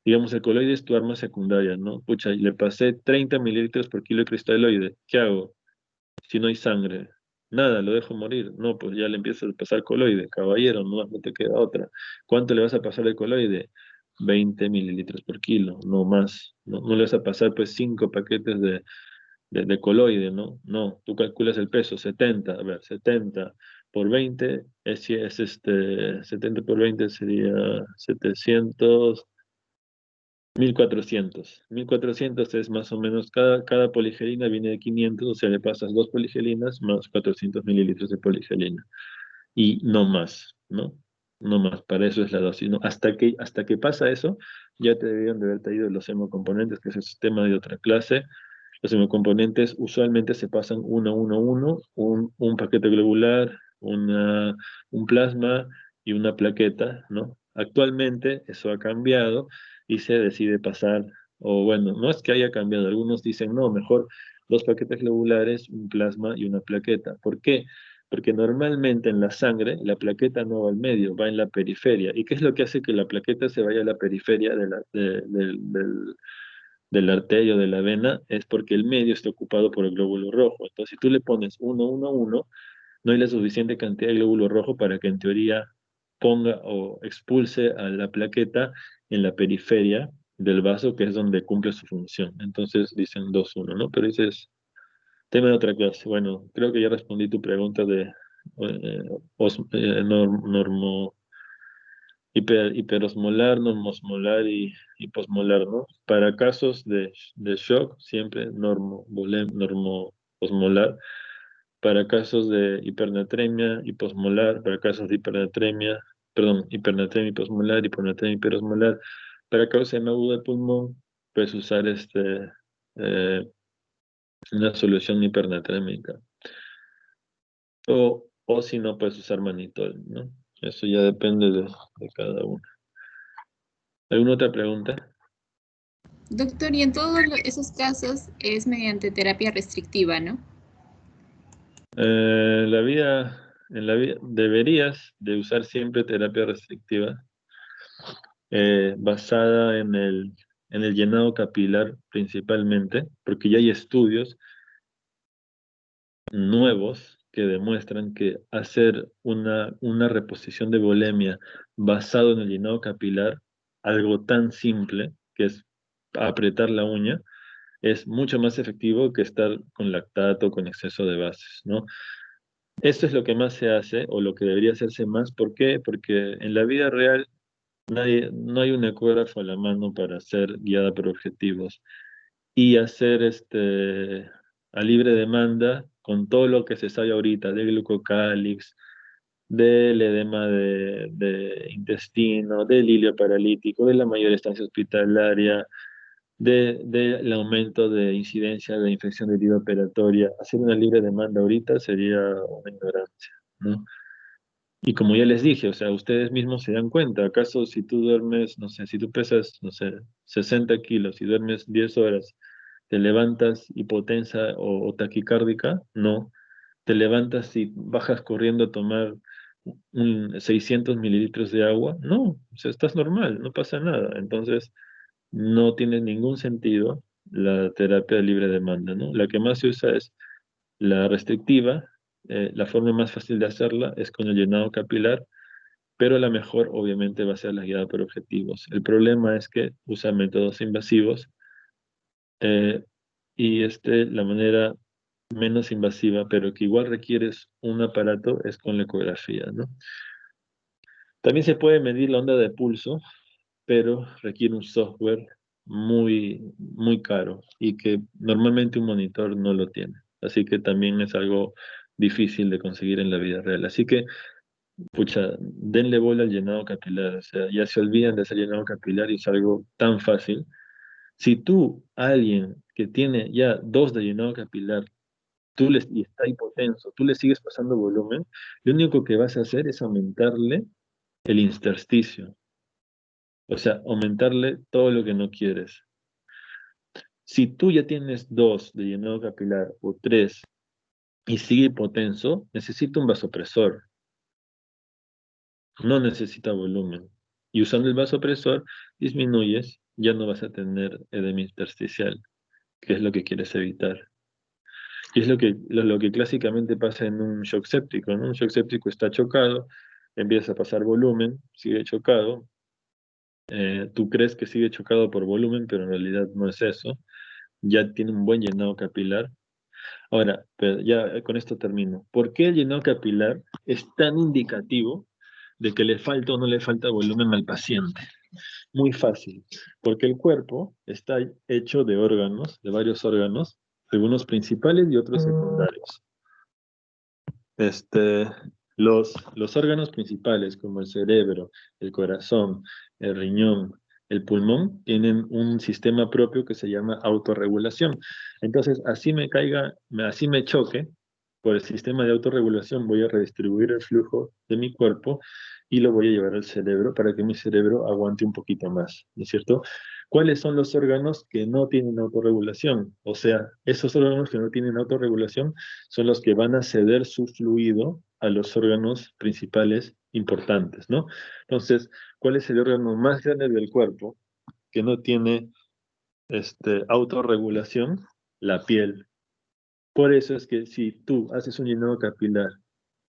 digamos, el coloide es tu arma secundaria, ¿no? Pucha, le pasé 30 mililitros por kilo de cristaloide, ¿qué hago? Si no hay sangre, nada, lo dejo morir. No, pues ya le empieza a pasar coloide, caballero, no te queda otra. ¿Cuánto le vas a pasar el coloide? 20 mililitros por kilo, no más. No le vas a pasar pues 5 paquetes de coloide, ¿no? No, tú calculas el peso, 70, a ver, 70 por 20, 70 por 20 sería 700, 1400. 1400 es más o menos, cada poligelina viene de 500, o sea, le pasas 2 poligelinas más 400 mililitros de poligelina. Y no más, ¿no? No más, para eso es la dosis, ¿no? Hasta que pasa eso, ya te debían de haber traído los hemocomponentes, que es el tema de otra clase. Los hemocomponentes usualmente se pasan uno, un paquete globular, un plasma y una plaqueta, ¿no? Actualmente eso ha cambiado y se decide pasar, o bueno, no es que haya cambiado, algunos dicen, no, mejor 2 paquetes globulares, un plasma y una plaqueta. ¿Por qué? Porque normalmente en la sangre la plaqueta no va al medio, va en la periferia. ¿Y qué es lo que hace que la plaqueta se vaya a la periferia del arterio, de la vena? Es porque el medio está ocupado por el glóbulo rojo. Entonces, si tú le pones 1, no hay la suficiente cantidad de glóbulo rojo para que en teoría ponga o expulse a la plaqueta en la periferia del vaso, que es donde cumple su función. Entonces dicen 2-1, ¿no? Pero dices, tema de otra clase. Bueno, creo que ya respondí tu pregunta de hiperosmolar, normosmolar y posmolar, ¿no? Para casos de shock, siempre normo-osmolar. Para casos de hipernatremia, hiposmolar. Para casos de hipernatremia, perdón, hipernatremia hiposmolar, hiponatremia hiperosmolar. Para causa de aguda del pulmón, puedes usar una solución hipernatrémica. O si no, puedes usar manitol, ¿no? Eso ya depende de cada uno. ¿Alguna otra pregunta? Doctor, y en todos esos casos es mediante terapia restrictiva, ¿no? En la vida deberías de usar siempre terapia restrictiva basada en el llenado capilar principalmente, porque ya hay estudios nuevos que demuestran que hacer una reposición de volemia basado en el llenado capilar, algo tan simple que es apretar la uña, es mucho más efectivo que estar con lactato, con exceso de bases, ¿no? Esto es lo que más se hace, o lo que debería hacerse más. ¿Por qué? Porque en la vida real no hay un ecógrafo a la mano para hacer guiada por objetivos. Y hacer a libre demanda con todo lo que se sabe ahorita del glucocálix, del edema de intestino, del hilio paralítico, de la mayor estancia hospitalaria, del aumento de incidencia de infección de herida operatoria. Hacer una libre demanda ahorita sería una ignorancia, ¿no? Y como ya les dije, o sea, ustedes mismos se dan cuenta, ¿acaso si tú duermes, no sé, si tú pesas, no sé, 60 kilos y duermes 10 horas, te levantas hipotensa o taquicárdica? No. ¿Te levantas y bajas corriendo a tomar 600 mililitros de agua? No, o sea, estás normal, no pasa nada. Entonces, no tiene ningún sentido la terapia de libre demanda, ¿no? La que más se usa es la restrictiva. La forma más fácil de hacerla es con el llenado capilar, pero la mejor obviamente va a ser la guiada por objetivos. El problema es que usa métodos invasivos y la manera menos invasiva, pero que igual requieres un aparato, es con la ecografía, ¿no? También se puede medir la onda de pulso, pero requiere un software muy, muy caro y que normalmente un monitor no lo tiene. Así que también es algo difícil de conseguir en la vida real. Así que, pucha, denle bola al llenado capilar. O sea, ya se olvidan de ese llenado capilar y es algo tan fácil. Si tú, alguien que tiene ya 2 de llenado capilar, y está hipotenso, tú le sigues pasando volumen, lo único que vas a hacer es aumentarle el intersticio. O sea, aumentarle todo lo que no quieres. Si tú ya tienes 2 de llenado capilar o 3 y sigue hipotenso, necesita un vasopresor. No necesita volumen. Y usando el vasopresor, disminuyes, ya no vas a tener edema intersticial, que es lo que quieres evitar. Y es lo que clásicamente pasa en un shock séptico, ¿no? Un shock séptico está chocado, empieza a pasar volumen, sigue chocado. Tú crees que sigue chocado por volumen, pero en realidad no es eso. Ya tiene un buen llenado capilar. Ahora, pero ya con esto termino. ¿Por qué el llenado capilar es tan indicativo de que le falta o no le falta volumen al paciente? Muy fácil, porque el cuerpo está hecho de órganos, de varios órganos, algunos principales y otros secundarios. Los órganos principales, como el cerebro, el corazón, el riñón, el pulmón, tienen un sistema propio que se llama autorregulación. Entonces, así me choque, por el sistema de autorregulación voy a redistribuir el flujo de mi cuerpo y lo voy a llevar al cerebro para que mi cerebro aguante un poquito más, ¿no es cierto? ¿Cuáles son los órganos que no tienen autorregulación? O sea, esos órganos que no tienen autorregulación son los que van a ceder su fluido a los órganos principales importantes, ¿no? Entonces, ¿cuál es el órgano más grande del cuerpo que no tiene autorregulación? La piel. Por eso es que si tú haces un llenado capilar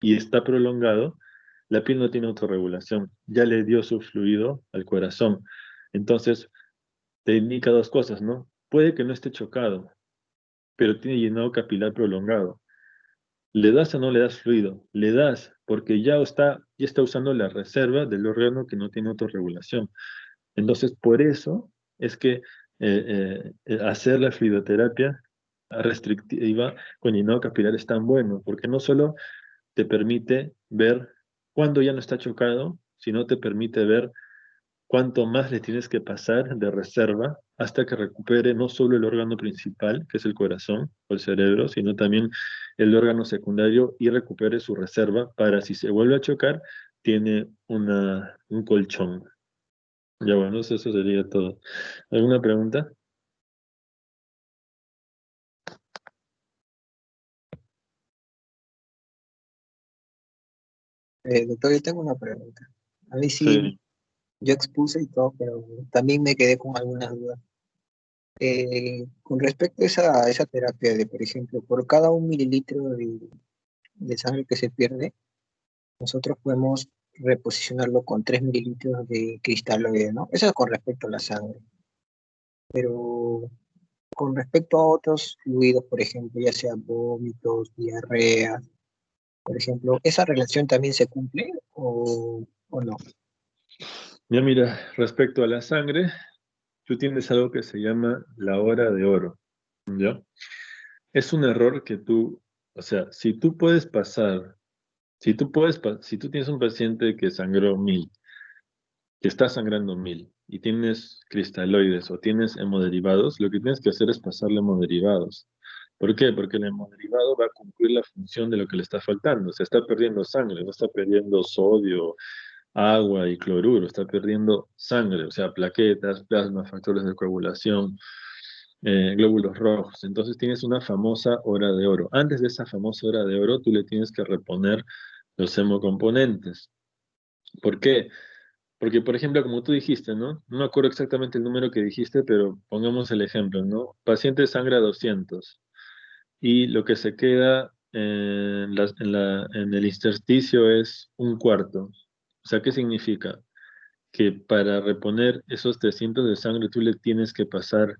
y está prolongado, la piel no tiene autorregulación, ya le dio su fluido al corazón. Entonces, te indica 2 cosas, ¿no? Puede que no esté chocado, pero tiene llenado capilar prolongado. ¿Le das o no le das fluido? Le das, porque ya está usando la reserva del órgano que no tiene autorregulación. Entonces, por eso es que hacer la fluidoterapia restrictiva con llenado capilar es tan bueno, porque no solo te permite ver cuándo ya no está chocado, sino te permite ver cuánto más le tienes que pasar de reserva hasta que recupere no solo el órgano principal, que es el corazón o el cerebro, sino también el órgano secundario y recupere su reserva para si se vuelve a chocar, tiene un colchón. Ya bueno, eso sería todo. ¿Alguna pregunta? Doctor, yo tengo una pregunta. A mí sí, Sí. yo expuse y todo, pero también me quedé con algunas dudas. Con respecto a esa terapia de, por ejemplo, por cada 1 mililitro de sangre que se pierde, nosotros podemos reposicionarlo con 3 mililitros de cristaloide, ¿no? Eso es con respecto a la sangre. Pero con respecto a otros fluidos, por ejemplo, ya sea vómitos, diarrea, por ejemplo, ¿esa relación también se cumple o no? Ya mira, respecto a la sangre, tú tienes algo que se llama la hora de oro, ¿ya? Es un error que tú, o sea, si tú puedes pasar, si tú tienes un paciente que sangró 1000, que está sangrando 1000, y tienes cristaloides o tienes hemoderivados, lo que tienes que hacer es pasarle hemoderivados. ¿Por qué? Porque el hemodiderivado va a cumplir la función de lo que le está faltando. Se está perdiendo sangre, no está perdiendo sodio, agua y cloruro, está perdiendo sangre, o sea, plaquetas, plasma, factores de coagulación, glóbulos rojos. Entonces tienes una famosa hora de oro. Antes de esa famosa hora de oro, tú le tienes que reponer los hemocomponentes. ¿Por qué? Porque, por ejemplo, como tú dijiste, ¿no? No me acuerdo exactamente el número que dijiste, pero pongamos el ejemplo, ¿no? Paciente sangra 200 y lo que se queda en el intersticio es un cuarto. O sea, ¿qué significa? Que para reponer esos 300 de sangre tú le tienes que pasar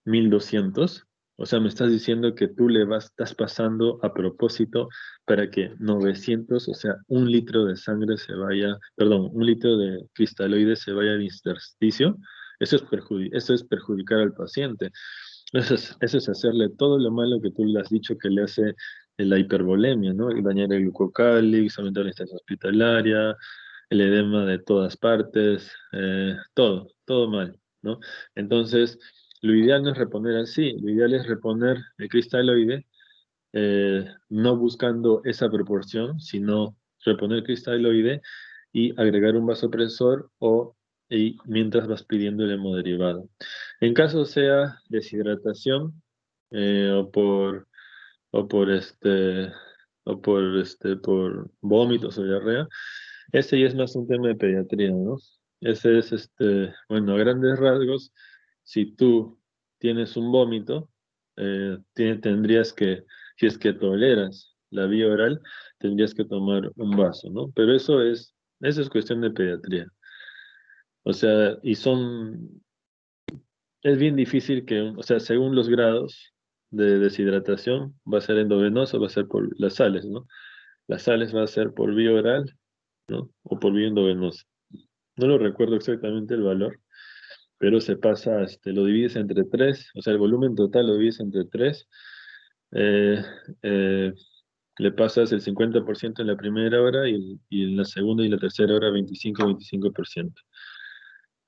1200. O sea, me estás diciendo que tú estás pasando a propósito para que 900, o sea, 1 litro de sangre se vaya, perdón, 1 litro de cristaloides se vaya al intersticio. Eso es perjudicar al paciente. Eso es hacerle todo lo malo que tú le has dicho que le hace la hipervolemia, ¿no? Y dañar el glucocálix, aumentar la instancia hospitalaria, el edema de todas partes, todo mal, ¿no? Entonces, lo ideal no es reponer así, lo ideal es reponer el cristaloide, no buscando esa proporción, sino reponer cristaloide y agregar un vasopresor y mientras vas pidiendo el hemoderivado. En caso sea deshidratación o por vómitos o diarrea, ese ya es más un tema de pediatría, ¿no? Ese es, bueno, a grandes rasgos, si tú tienes un vómito, tendrías que, si es que toleras la vía oral, tendrías que tomar un vaso, ¿no? Pero eso es cuestión de pediatría. O sea, es bien difícil o sea, según los grados de deshidratación, va a ser endovenoso, va a ser por las sales, ¿no? Las sales va a ser por vía oral, ¿no? O por vía endovenosa. No lo recuerdo exactamente el valor, pero se pasa, lo divides entre 3, o sea, el volumen total lo divides entre 3, eh, eh, le pasas el 50% en la primera hora y en la segunda y la tercera hora 25%.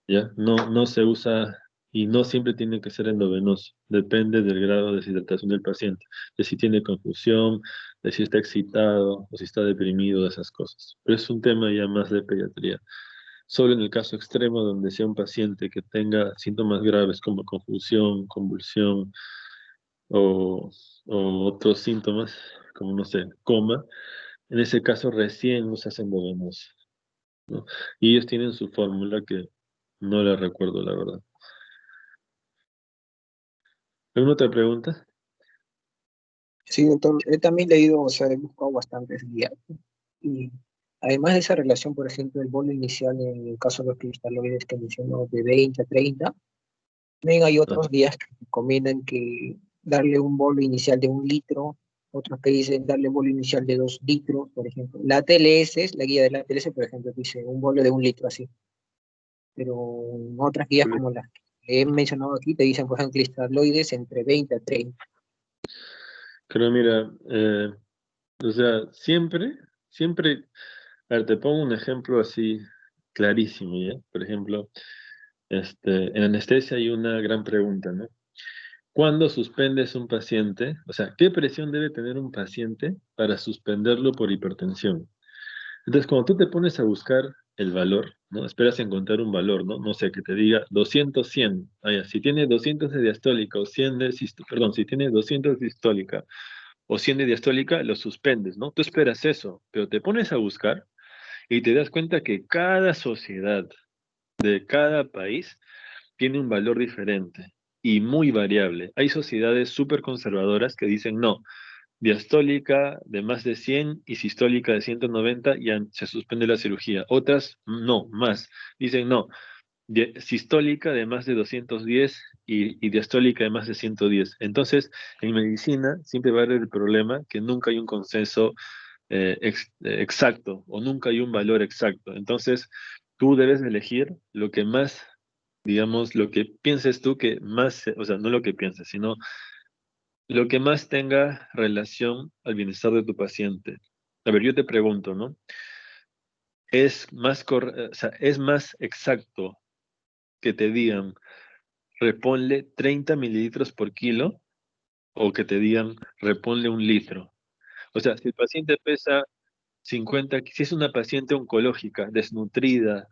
¿Ya? No se usa y no siempre tiene que ser endovenoso, depende del grado de deshidratación del paciente, de si tiene confusión, de si está excitado o si está deprimido, de esas cosas. Pero es un tema ya más de pediatría. Solo en el caso extremo donde sea un paciente que tenga síntomas graves como confusión, convulsión o otros síntomas, como no sé, coma, en ese caso recién usas endovenoso, ¿no? Y ellos tienen su fórmula que no la recuerdo, la verdad. ¿Alguna otra pregunta? Sí, doctor, he también leído, o sea, he buscado bastantes guías. Y además de esa relación, por ejemplo, el bolo inicial en el caso de los cristaloides que mencionó de 20 a 30, también hay otros guías que recomiendan que darle un bolo inicial de 1 litro, otros que dicen darle bolo inicial de 2 litros, por ejemplo. La ATLS, la guía de la ATLS, por ejemplo, dice un bolo de 1 litro así. Pero otras guías como las que he mencionado aquí te dicen, por ejemplo, cristaloides entre 20 a 30. Pero mira, o sea, siempre, a ver, te pongo un ejemplo así clarísimo, ¿ya? Por ejemplo, En anestesia hay una gran pregunta, ¿no? ¿Cuándo suspendes un paciente? O sea, ¿qué presión debe tener un paciente para suspenderlo por hipertensión? Entonces, cuando tú te pones a buscar el valor, ¿no? Esperas encontrar un valor, ¿no? No sé, que te diga 200, 100. Ah, ya, si tiene 200 de diastólica o 100 de perdón, si tiene 200 de sistólica o 100 de diastólica, lo suspendes, ¿no? Tú esperas eso, pero te pones a buscar y te das cuenta que cada sociedad de cada país tiene un valor diferente y muy variable. Hay sociedades súper conservadoras que dicen no, diastólica de más de 100 y sistólica de 190 ya se suspende la cirugía. Otras no, más. Dicen no, sistólica de más de 210 y diastólica de más de 110. Entonces, en medicina siempre va a haber el problema que nunca hay un consenso exacto o nunca hay un valor exacto. Entonces, tú debes elegir lo que más, digamos, lo que pienses tú que más, o sea, no lo que pienses, sino lo que más tenga relación al bienestar de tu paciente. A ver, yo te pregunto, ¿no? O sea, ¿es más exacto que te digan reponle 30 mililitros por kilo o que te digan reponle 1 litro? O sea, si el paciente pesa 50, si es una paciente oncológica, desnutrida,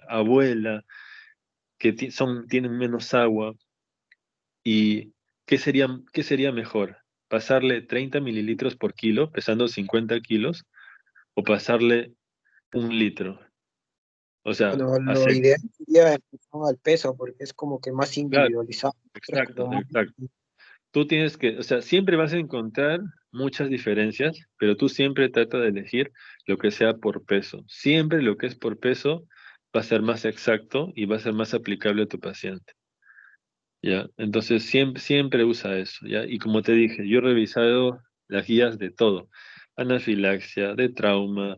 abuela, que tienen menos agua, ¿y qué sería mejor? ¿Pasarle 30 mililitros por kilo, pesando 50 kilos, o pasarle 1 litro? O sea, Bueno, lo hacer, ideal sería en función al peso, porque es como que más claro, individualizado. Creo que lo exacto, más- exacto. Tú tienes que, o sea, siempre vas a encontrar muchas diferencias, pero tú siempre trata de elegir lo que sea por peso. Siempre lo que es por peso va a ser más exacto y va a ser más aplicable a tu paciente. ¿Ya? Entonces siempre usa eso, ¿ya? Y como te dije, yo he revisado las guías de todo, anafilaxia, de trauma,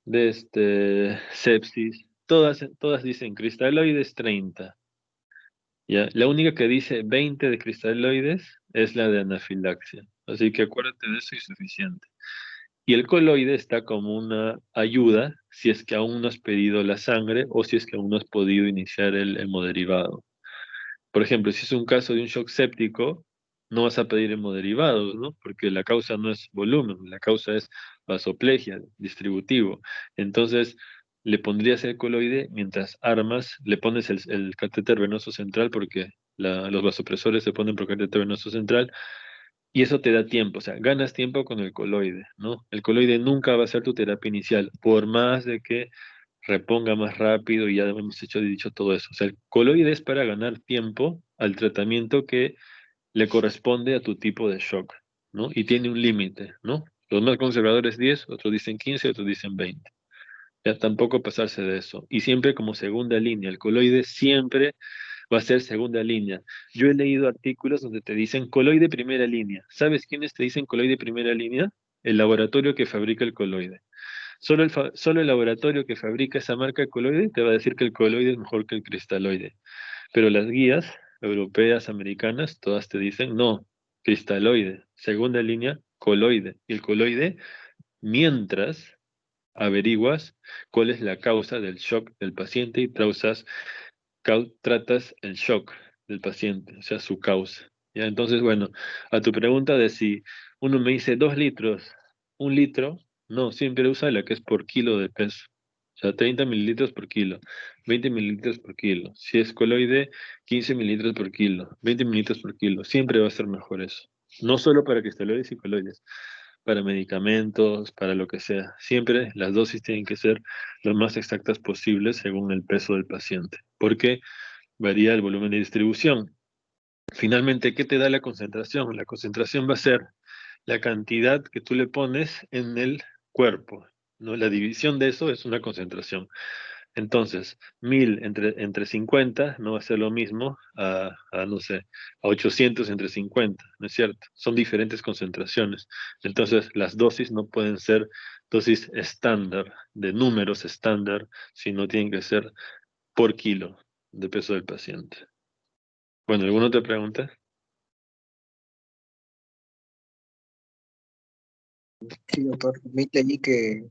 de sepsis, todas dicen cristaloides 30, ¿ya? La única que dice 20 de cristaloides es la de anafilaxia, así que acuérdate de eso y suficiente. Y el coloide está como una ayuda si es que aún no has pedido la sangre o si es que aún no has podido iniciar el hemoderivado. Por ejemplo, si es un caso de un shock séptico, no vas a pedir hemoderivados, ¿no? Porque la causa no es volumen, la causa es vasoplegia, distributivo. Entonces, le pondrías el coloide mientras armas, le pones el catéter venoso central, porque los vasopresores se ponen por catéter venoso central, y eso te da tiempo, o sea, ganas tiempo con el coloide, ¿no? El coloide nunca va a ser tu terapia inicial, por más de que reponga más rápido y ya hemos dicho todo eso. O sea, el coloide es para ganar tiempo al tratamiento que le corresponde a tu tipo de shock, ¿no? Y tiene un límite, ¿no? Los más conservadores 10, otros dicen 15, otros dicen 20. Ya tampoco pasarse de eso. Y siempre como segunda línea, el coloide siempre va a ser segunda línea. Yo he leído artículos donde te dicen coloide primera línea. ¿Sabes quiénes te dicen coloide primera línea? El laboratorio que fabrica el coloide. Solo el laboratorio que fabrica esa marca de coloide te va a decir que el coloide es mejor que el cristaloide. Pero las guías europeas, americanas, todas te dicen no, cristaloide, segunda línea, coloide. Y el coloide, mientras averiguas cuál es la causa del shock del paciente y tratas el shock del paciente, o sea, su causa. ¿Ya? Entonces, bueno, a tu pregunta de si uno me dice 2 litros, 1 litro, no, siempre usa la que es por kilo de peso. O sea, 30 mililitros por kilo, 20 mililitros por kilo. Si es coloide, 15 mililitros por kilo, 20 mililitros por kilo. Siempre va a ser mejor eso. No solo para cristaloides y coloides, para medicamentos, para lo que sea. Siempre las dosis tienen que ser lo más exactas posibles según el peso del paciente, porque varía el volumen de distribución. Finalmente, ¿qué te da la concentración? La concentración va a ser la cantidad que tú le pones en el cuerpo, ¿no? La división de eso es una concentración. Entonces, 1000 entre 50 no va a ser lo mismo no sé, a 800 entre 50, ¿no es cierto? Son diferentes concentraciones. Entonces, las dosis no pueden ser dosis estándar, de números estándar, sino tienen que ser por kilo de peso del paciente. Bueno, ¿alguna otra pregunta? Sí, doctor. Vi allí que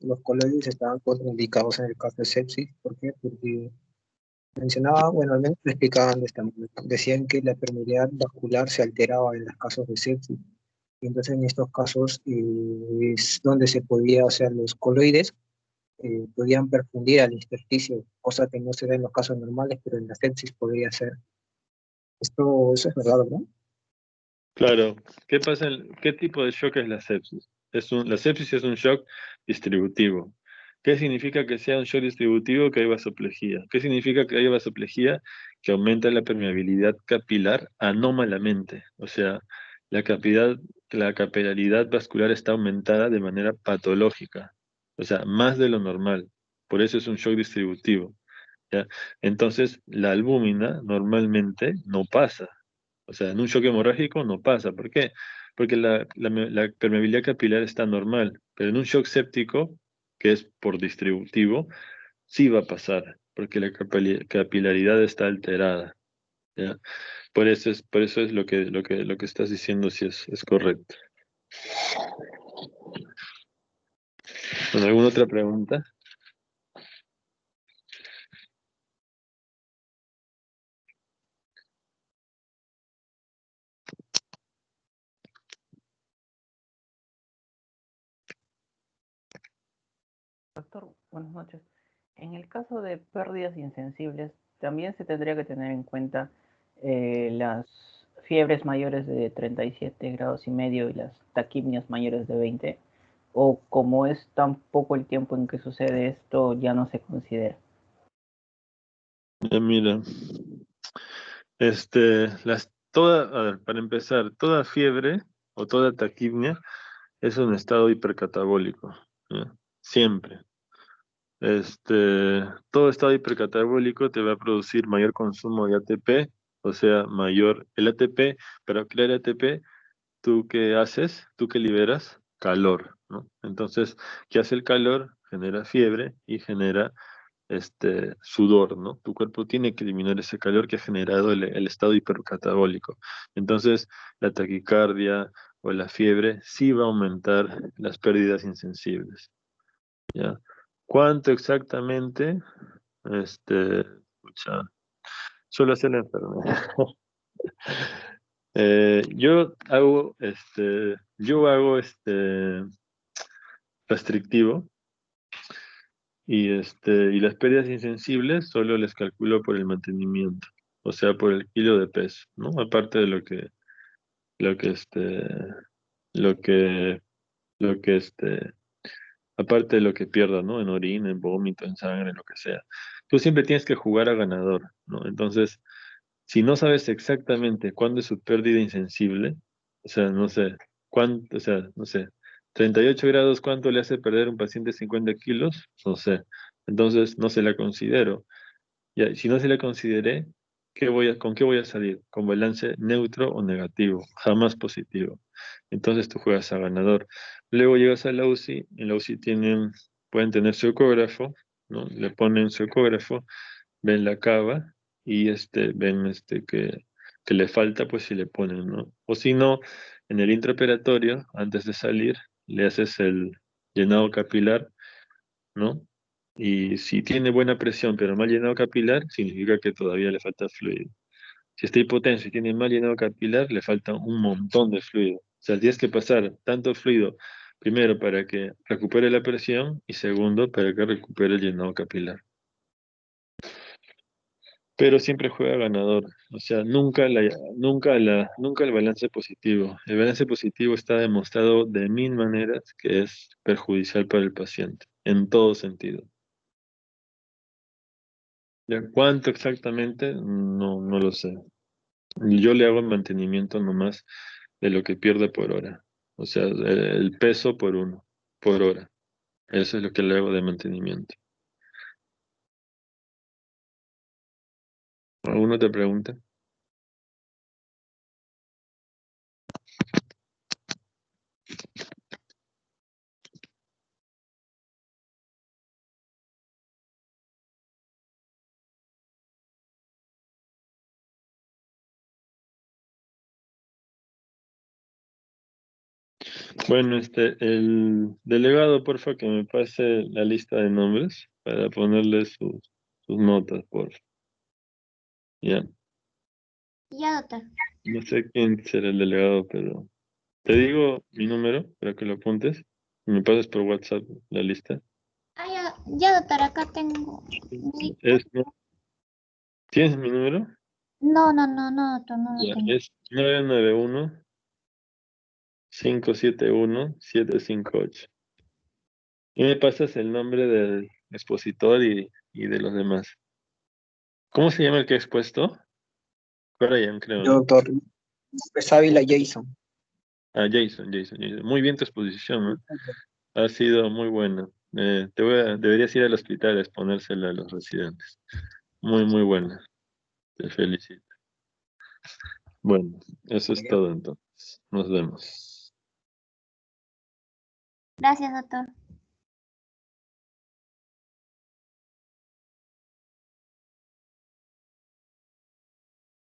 los coloides estaban contraindicados en el caso de sepsis. ¿Por qué? Porque Mencionaba, bueno, al menos lo explicaban de esta manera. Decían que la permeabilidad vascular se alteraba en los casos de sepsis. Y entonces en estos casos es donde se podía, o sea, los coloides podían perfundir al intersticio, cosa que no se da en los casos normales, pero en la sepsis podría ser. Eso es verdad, ¿verdad? Claro, ¿qué pasa? ¿Qué tipo de shock es la sepsis? La sepsis es un shock distributivo. ¿Qué significa que sea un shock distributivo? Que hay vasoplejía. ¿Qué significa que hay vasoplejía? Que aumenta la permeabilidad capilar anómalamente. O sea, la capilaridad vascular está aumentada de manera patológica. O sea, más de lo normal. Por eso es un shock distributivo. ¿Ya? Entonces, la albúmina normalmente no pasa. O sea, en un shock hemorrágico no pasa. ¿Por qué? Porque la permeabilidad capilar está normal, pero en un shock séptico, que es por distributivo, sí va a pasar, porque la capilaridad está alterada. ¿Ya? Por eso es lo que estás diciendo, si es correcto. ¿Con alguna otra pregunta? Doctor, buenas noches. En el caso de pérdidas insensibles, también se tendría que tener en cuenta las fiebres mayores de 37 grados y medio y las taquipnias mayores de 20, o como es tan poco el tiempo en que sucede esto, ya no se considera. Mira, a ver, para empezar, toda fiebre o toda taquipnia es un estado hipercatabólico, ¿ya? Siempre. Todo estado hipercatabólico te va a producir mayor consumo de ATP, o sea, mayor el ATP. Para crear ATP, ¿tú qué haces? ¿Tú qué liberas? Calor, ¿no? Entonces, ¿qué hace el calor? Genera fiebre y genera sudor, ¿no? Tu cuerpo tiene que eliminar ese calor que ha generado el estado hipercatabólico. Entonces, la taquicardia o la fiebre sí va a aumentar las pérdidas insensibles, ¿ya? ¿Cuánto exactamente? Pucha, suele ser la enfermedad. Yo hago restrictivo y las pérdidas insensibles solo les calculo por el mantenimiento, o sea, por el kilo de peso, ¿no? Aparte de lo que, lo que, lo que, aparte de lo que pierda, ¿no? En orina, en vómito, en sangre, lo que sea. Tú siempre tienes que jugar a ganador, ¿no? Entonces, si no sabes exactamente cuándo es su pérdida insensible, o sea, no sé, o sea, no sé, 38 grados, ¿cuánto le hace perder a un paciente 50 kilos? No sé. Entonces, no se la considero. Ya, si no se la consideré, ¿con qué voy a salir? ¿Con balance neutro o negativo? Jamás positivo. Entonces tú juegas a ganador. Luego llegas a la UCI, en la UCI pueden tener su ecógrafo, ¿no? Le ponen su ecógrafo, ven la cava y ven que le falta, pues si le ponen, ¿no? O si no, en el intraoperatorio, antes de salir, le haces el llenado capilar, ¿no? Y si tiene buena presión pero mal llenado capilar, significa que todavía le falta fluido. Si está hipotenso y tiene mal llenado capilar, le falta un montón de fluido. O sea, tienes que pasar tanto fluido, primero para que recupere la presión y segundo para que recupere el llenado capilar. Pero siempre juega ganador. O sea, nunca el balance positivo. El balance positivo está demostrado de 1000 maneras que es perjudicial para el paciente, en todo sentido. ¿Ya cuánto exactamente? No, no lo sé. Yo le hago el mantenimiento nomás de lo que pierde por hora. O sea, el peso por hora. Eso es lo que le hago de mantenimiento. ¿Alguna otra pregunta? Bueno, el delegado, porfa, que me pase la lista de nombres para ponerle sus notas, porfa. Ya. Ya, doctor. No sé quién será el delegado, pero te digo mi número para que lo apuntes y me pases por WhatsApp la lista. Ya, doctor, acá tengo. ¿Tienes mi número? No, doctor, no lo Ya, tengo. es 991-571-758. Y me pasas el nombre del expositor y de los demás. ¿Cómo se llama el que ha expuesto? Brian, creo, Yo, ¿no? doctor López Ávila Jason. Ah, Jason. Muy bien tu exposición, ¿no? Ha sido muy buena. Deberías ir al hospital a exponérsela a los residentes. Muy buena. Te felicito. Bueno, eso es todo entonces. Nos vemos. Gracias, doctor.